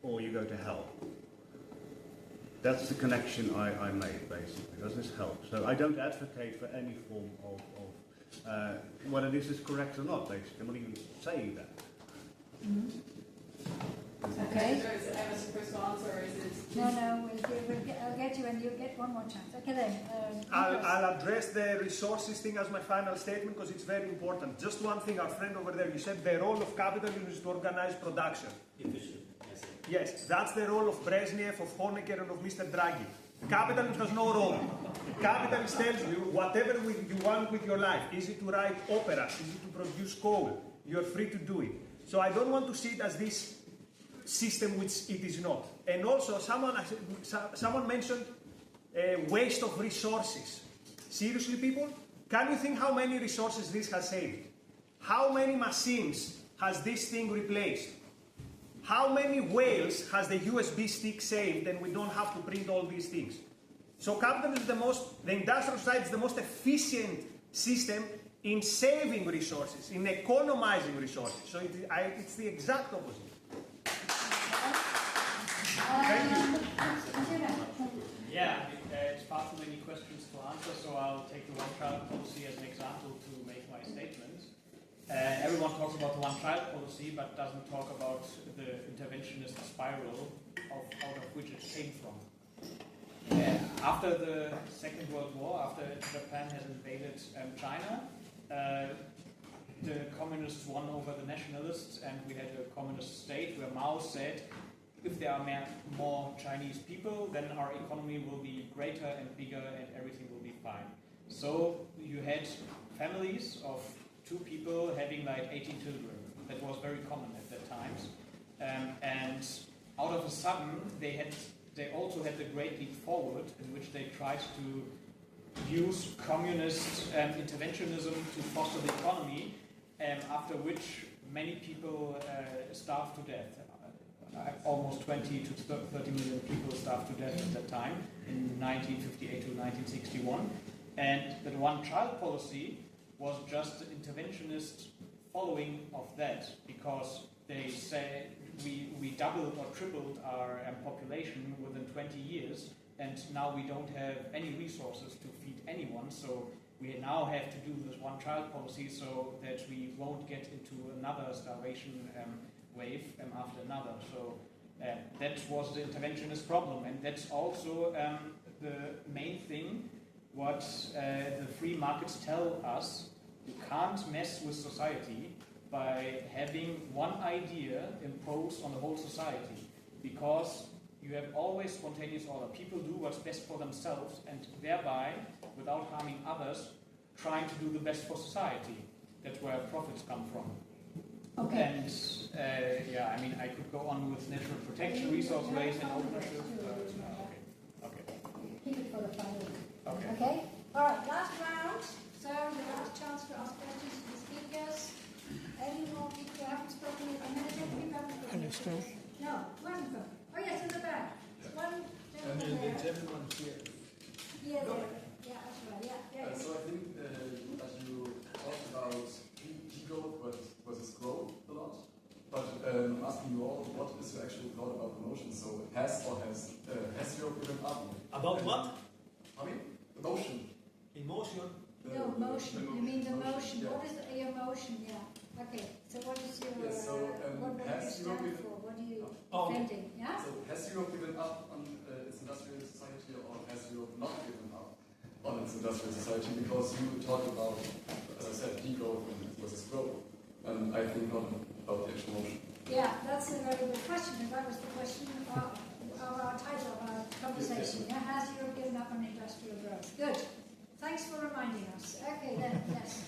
or you go to hell. That's the connection I made, basically. Does this help? So I don't advocate for any form of whether this is correct or not, basically. I'm not even saying that. Okay. So is Emma supposed to answer, or is it... No, I'll get you, and you'll get one more chance. Okay, then. I'll address the resources thing as my final statement, because it's very important. Just one thing, our friend over there, you said the role of capitalism is to organize production. Efficient. Yes, that's the role of Brezhnev, of Honecker, and of Mr. Draghi. Capitalism has no role. Capitalist tells you whatever you want with your life. Is it to write operas? Is it to produce coal? You're free to do it. So I don't want to see it as this system which it is not. And also, someone mentioned waste of resources. Seriously, people? Can you think how many resources this has saved? How many machines has this thing replaced? How many whales has the USB stick saved, and we don't have to print all these things? So capitalism is the industrial society is the most efficient system in saving resources, in economizing resources. So it's the exact opposite. Yeah, it's far too many questions to answer, so I'll take the one-child policy as an example to make my statement. Everyone talks about the one-child policy, but doesn't talk about the interventionist spiral out of which it came from. After the Second World War, after Japan has invaded China, the communists won over the nationalists, and we had a communist state where Mao said, if there are more Chinese people, then our economy will be greater and bigger and everything will be fine. So you had families of 2 people having like 18 children. That was very common at that times. And out of a sudden, they also had the Great Leap Forward, in which they tried to use communist interventionism to foster the economy, after which many people starved to death. Almost 20 to 30 million people starved to death at that time, in 1958 to 1961. And the one-child policy was just the interventionist following of that, because they say we doubled or tripled our population within 20 years, and now we don't have any resources to feed anyone, so we now have to do this one-child policy so that we won't get into another starvation wave after another. So that was the interventionist problem, and that's also the main thing what the free markets tell us. You can't mess with society by having one idea imposed on the whole society, because you have always spontaneous order. People do what's best for themselves, and thereby, without harming others, trying to do the best for society. That's where profits come from. Okay. And I mean, I could go on with natural protection, resource waste, and ownership. Okay. Keep it for the final. Okay. Okay. All right. Last round. So the last chance to ask questions to the speakers. Any more people who haven't spoken? I'm going to take people who haven't spoken. No. One. Oh yes, in the back. One gentleman there. The gentleman here. Yeah. There. Yeah. That's right. Yeah. So I think as you talked about degrowth versus growth a lot, but I'm asking you all, what is your actual thought about emotion? So has Europe given up? About what? I mean, emotion. Emotion? No, motion. You mean the motion. Yeah. What is the emotion? Yeah. Okay. So what is your what do you stand for? What are you defending? Yeah. So has Europe given up on its industrial society, or has Europe not given up on its industrial society? Because you talk about, as I said, degrowth versus growth, and I think not about the actual motion. Yeah, that's a very good question, and that was the question of our title of our conversation. Yeah, has Europe given up on industrial growth? Good. Thanks for reminding us. Okay, then, yes.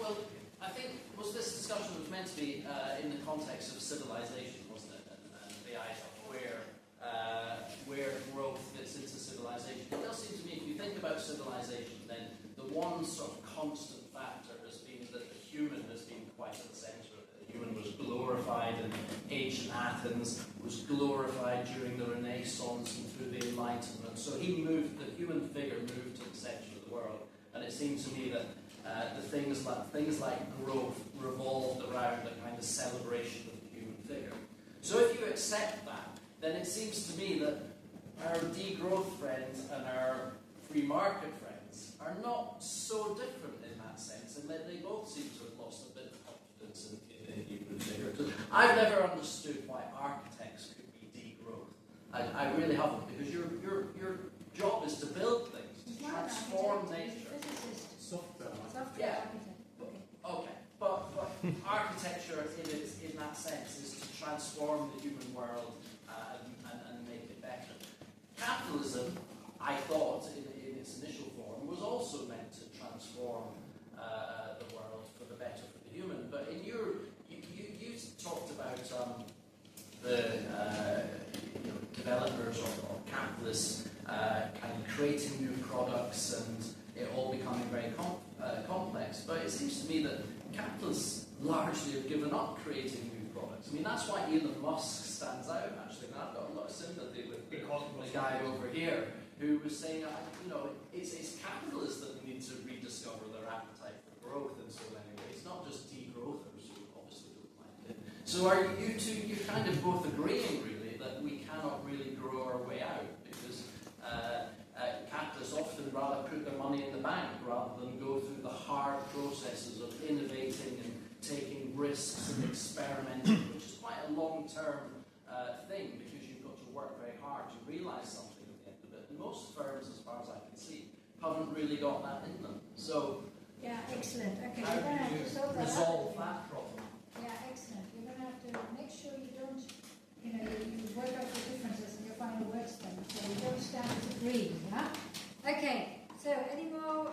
Well, I think this discussion was meant to be in the context of civilization, wasn't it? And the idea of where growth fits into civilization. It does seem to me, if you think about civilization, then the one sort of constant factor has been that the human has been quite at the centre of it. The human was glorified in ancient Athens, was glorified during the Renaissance and through the Enlightenment. So the human figure moved to the centre of the world. And it seems to me that the things like growth revolved around a kind of celebration of the human figure. So if you accept that, then it seems to me that our degrowth friends and our free market friends are not so different in that sense, and that they both seem to have lost a bit of confidence in the human figure. I've never understood why architects could be degrowth. I really haven't, because your job is to build things, to transform nature. Software Yeah. architect. Okay. But architecture in that sense is to transform the human world and make it better. Capitalism, I thought, in its initial form, was also meant to transform the world for the better for the human. But in you talked about the developers or capitalists kind of creating new products and it all becoming very complex. But it seems to me that capitalists largely have given up creating new products. I mean, that's why Elon Musk stands out, actually. And I've got a lot of sympathy with the guy over here who was saying, it's capitalists that need to rediscover their appetite for growth in so many ways, not just degrowthers who obviously don't like it. So are you two, you're kind of both agreeing, really, that we cannot really grow our way out because capitalists often rather put their money in the bank rather than go through the hard processes of innovating and taking risks and experimenting, which is quite a long-term thing because you've got to work very hard to realise something at the end of it. And most firms, as far as I can see, haven't really got that in them. So, yeah, excellent. Okay, how you're going to do have you to solve that resolve out. that problem? Yeah, excellent. You're going to have to make sure you don't, you work out the differences in your final words then, so you don't stand as a green, yeah? Okay, so any more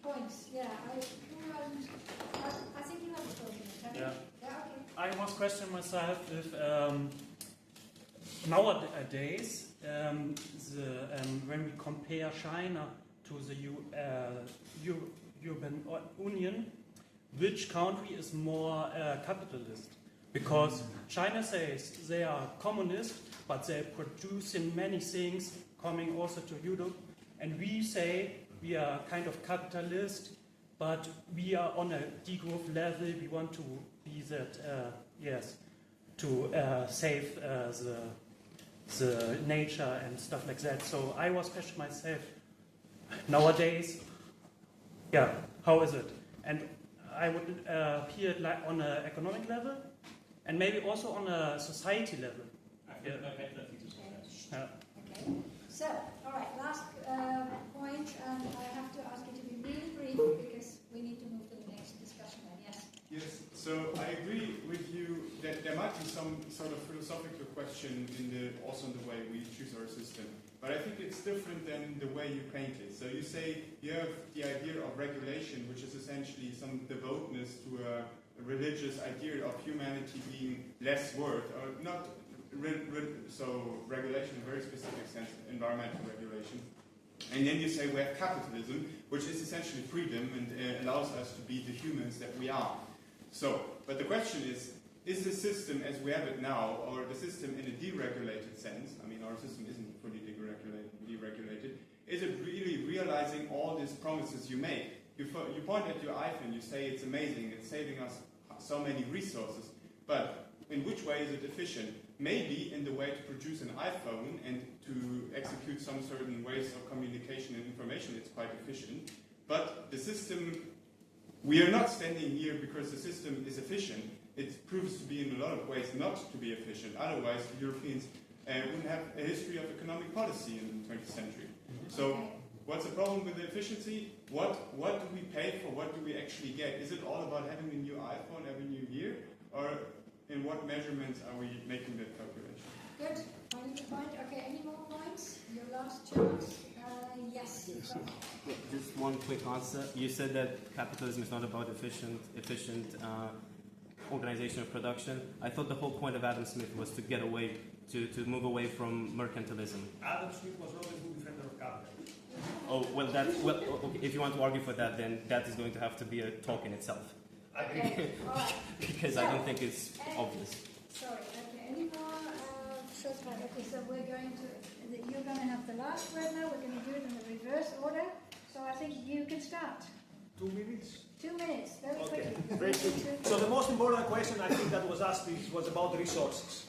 points? Yeah, I think you have a question. Yeah. Yeah, okay. I was questioning myself if nowadays, when we compare China to the European Union, which country is more capitalist? Because China says they are communist, but they're producing many things coming also to Europe, and we say we are kind of capitalist, but we are on a degrowth level. We want to be that, to save the nature and stuff like that. So I was questioning myself, nowadays, how is it? And I would hear it like on an economic level, and maybe also on a society level. Okay. So, all right, last point, and I have to ask you to be really brief because we need to move to the next discussion then. Yes. Yes, so I agree with you that there might be some sort of philosophical question also in the way we choose our system. But I think it's different than the way you paint it. So you say you have the idea of regulation, which is essentially some devoteness to a religious idea of humanity being less worth, or not. So regulation in a very specific sense, environmental regulation. And then you say we have capitalism, which is essentially freedom and allows us to be the humans that we are. So, but the question is the system as we have it now, or the system in a deregulated sense, I mean our system isn't fully deregulated, is it really realizing all these promises you make? You point at your iPhone, you say it's amazing, it's saving us so many resources, but in which way is it efficient? Maybe in the way to produce an iPhone and to execute some certain ways of communication and information, it's quite efficient. But the system, we are not standing here because the system is efficient. It proves to be in a lot of ways not to be efficient. Otherwise, the Europeans wouldn't have a history of economic policy in the 20th century. So what's the problem with the efficiency? What do we pay for? What do we actually get? Is it all about having a new iPhone every new year? Or in what measurements are we making that calculation? Good. Point. Okay, any more points? Your last chance. Yes. Just one quick answer. You said that capitalism is not about efficient organization of production. I thought the whole point of Adam Smith was to get away, to move away from mercantilism. Adam Smith was not a good defender of capital. Oh, okay, if you want to argue for that, then that is going to have to be a talk in itself. Okay. All right. Because I don't think it's obvious. Sorry. Okay. Any more short time? Okay. So you're going to have the last word now. We're going to do it in the reverse order. So I think you can start. 2 minutes. 2 minutes. Very quickly. Very quickly. So the most important question I think that was asked was about resources.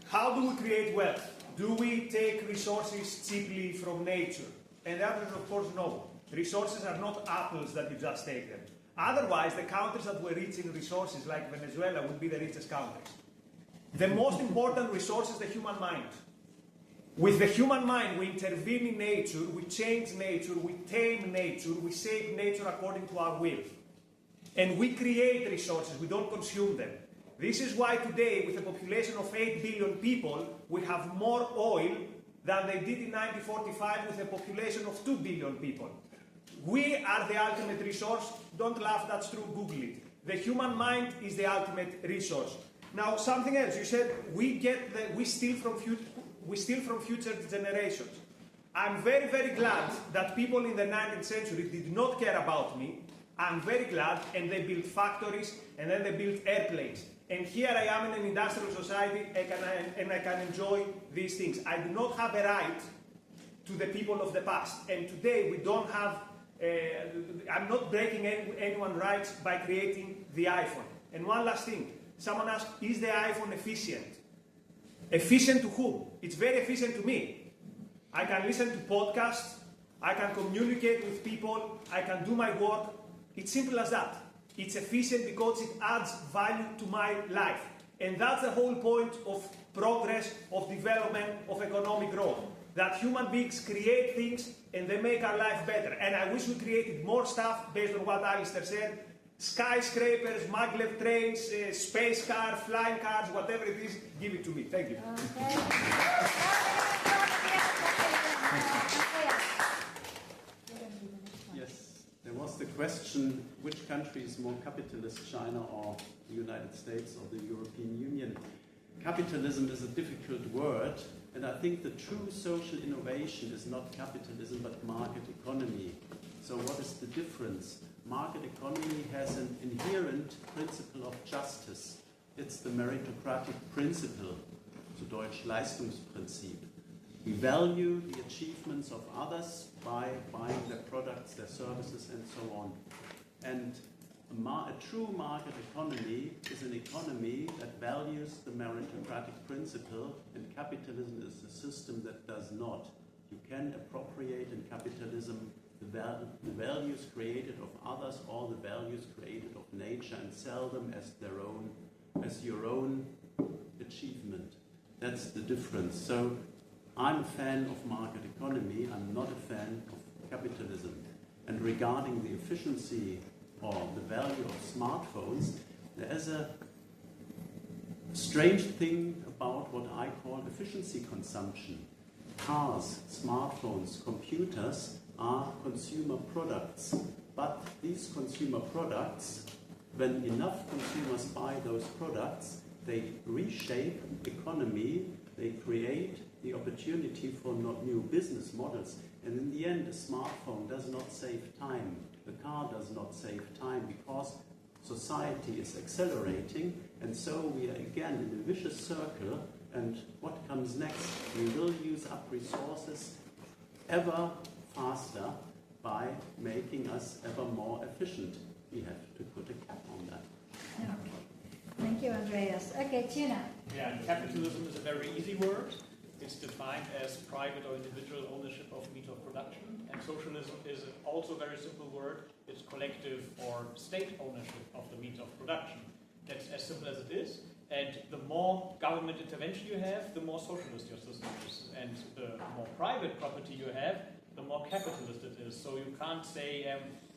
How do we create wealth? Do we take resources cheaply from nature? And the answer is of course no. Resources are not apples that you just take them. Otherwise, the countries that were rich in resources, like Venezuela, would be the richest countries. The most important resource is the human mind. With the human mind, we intervene in nature, we change nature, we tame nature, we shape nature according to our will. And we create resources, we don't consume them. This is why today, with a population of 8 billion people, we have more oil than they did in 1945 with a population of 2 billion people. We are the ultimate resource. Don't laugh, that's true, Google it. The human mind is the ultimate resource. Now, something else. You said we steal from future generations. I'm very, very glad that people in the 19th century did not care about me. I'm very glad, and they built factories, and then they built airplanes. And here I am in an industrial society, and I can enjoy these things. I do not have a right to the people of the past. And today we don't have, I'm not breaking anyone's rights by creating the iPhone. And one last thing. Someone asked, is the iPhone efficient? Efficient to whom? It's very efficient to me. I can listen to podcasts, I can communicate with people, I can do my work. It's simple as that. It's efficient because it adds value to my life. And that's the whole point of progress, of development, of economic growth. That human beings create things and they make our life better. And I wish we created more stuff based on what Alistair said. Skyscrapers, maglev trains, space cars, flying cars, whatever it is, give it to me. Thank you. Yes, there was the question, which country is more capitalist, China or the United States or the European Union? Capitalism is a difficult word, and I think the true social innovation is not capitalism but market economy. So what is the difference? Market economy has an inherent principle of justice. It's the meritocratic principle, zu Deutsch Leistungsprinzip. We value the achievements of others by buying their products, their services, and so on. And a true market economy is an economy that values the meritocratic principle, and capitalism is a system that does not. You can appropriate in capitalism the values created of others or the values created of nature and sell them as your own achievement. That's the difference. So I'm a fan of market economy, I'm not a fan of capitalism. And regarding the efficiency or the value of smartphones, there is a strange thing about what I call efficiency consumption. Cars, smartphones, computers are consumer products, but these consumer products, when enough consumers buy those products, they reshape economy, they create the opportunity for new business models, and in the end a smartphone does not save time, the car does not save time, because society is accelerating, and so we are again in a vicious circle, and what comes next? We will use up resources ever faster by making us ever more efficient. We have to put a cap on that. Okay. Thank you, Andreas. Okay, Tuna. Yeah, and capitalism is a very easy word. It's defined as private or individual ownership of means of production. And socialism is also a very simple word. It's collective or state ownership of the means of production. That's as simple as it is. And the more government intervention you have, the more socialist your system is. And the more private property you have, the more capitalist it is. So you can't say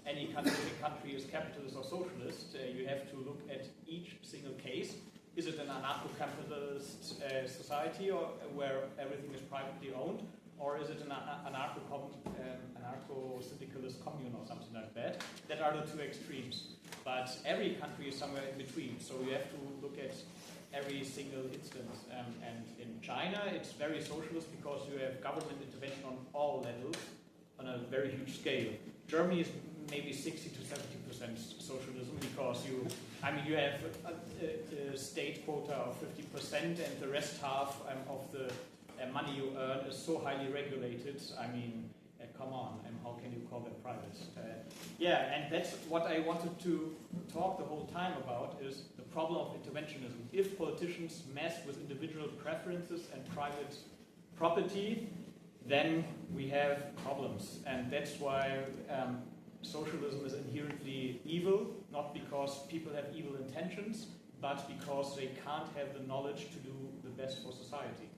any country is capitalist or socialist. You have to look at each single case. Is it an anarcho-capitalist society or where everything is privately owned? Or is it an anarcho-syndicalist commune or something like that? That are the two extremes. But every country is somewhere in between. So you have to look at every single instance. And in China, it's very socialist because you have government intervention on all levels on a very huge scale. Germany is maybe 60 to 70% socialism because you have a state quota of 50% and the rest half of the money you earn is so highly regulated. Come on, how can you call that private? And that's what I wanted to talk the whole time about is the problem of interventionism. If politicians mess with individual preferences and private property, then we have problems. And that's why socialism is inherently evil, not because people have evil intentions, but because they can't have the knowledge to do the best for society.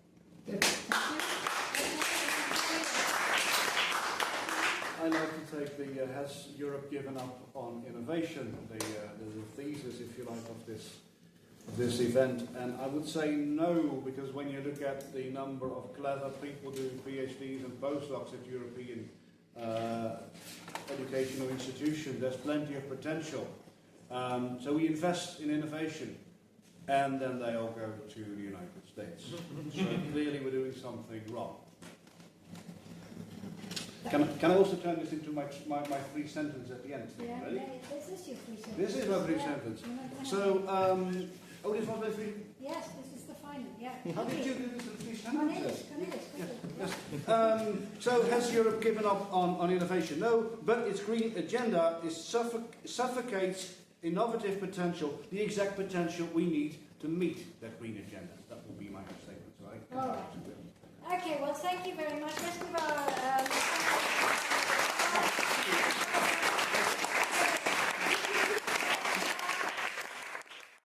I'd like to take the has Europe given up on innovation, the thesis, if you like, of this event, and I would say no, because when you look at the number of clever people doing PhDs and postdocs at European educational institutions, there's plenty of potential. So we invest in innovation, and then they all go to the United States. So clearly we're doing something wrong. Can I also turn this into my free sentence at the end? Yeah, Ready? this is your free sentence. This is my free sentence. So, this was my free... Yes, this is the final, yeah. How did you do this in free sentences? Cornelis. So, has Europe given up on innovation? No, but its green agenda suffocates innovative potential, the exact potential we need to meet that green agenda. That will be my statement. So I All right. Okay, well, thank you very much. Let's give our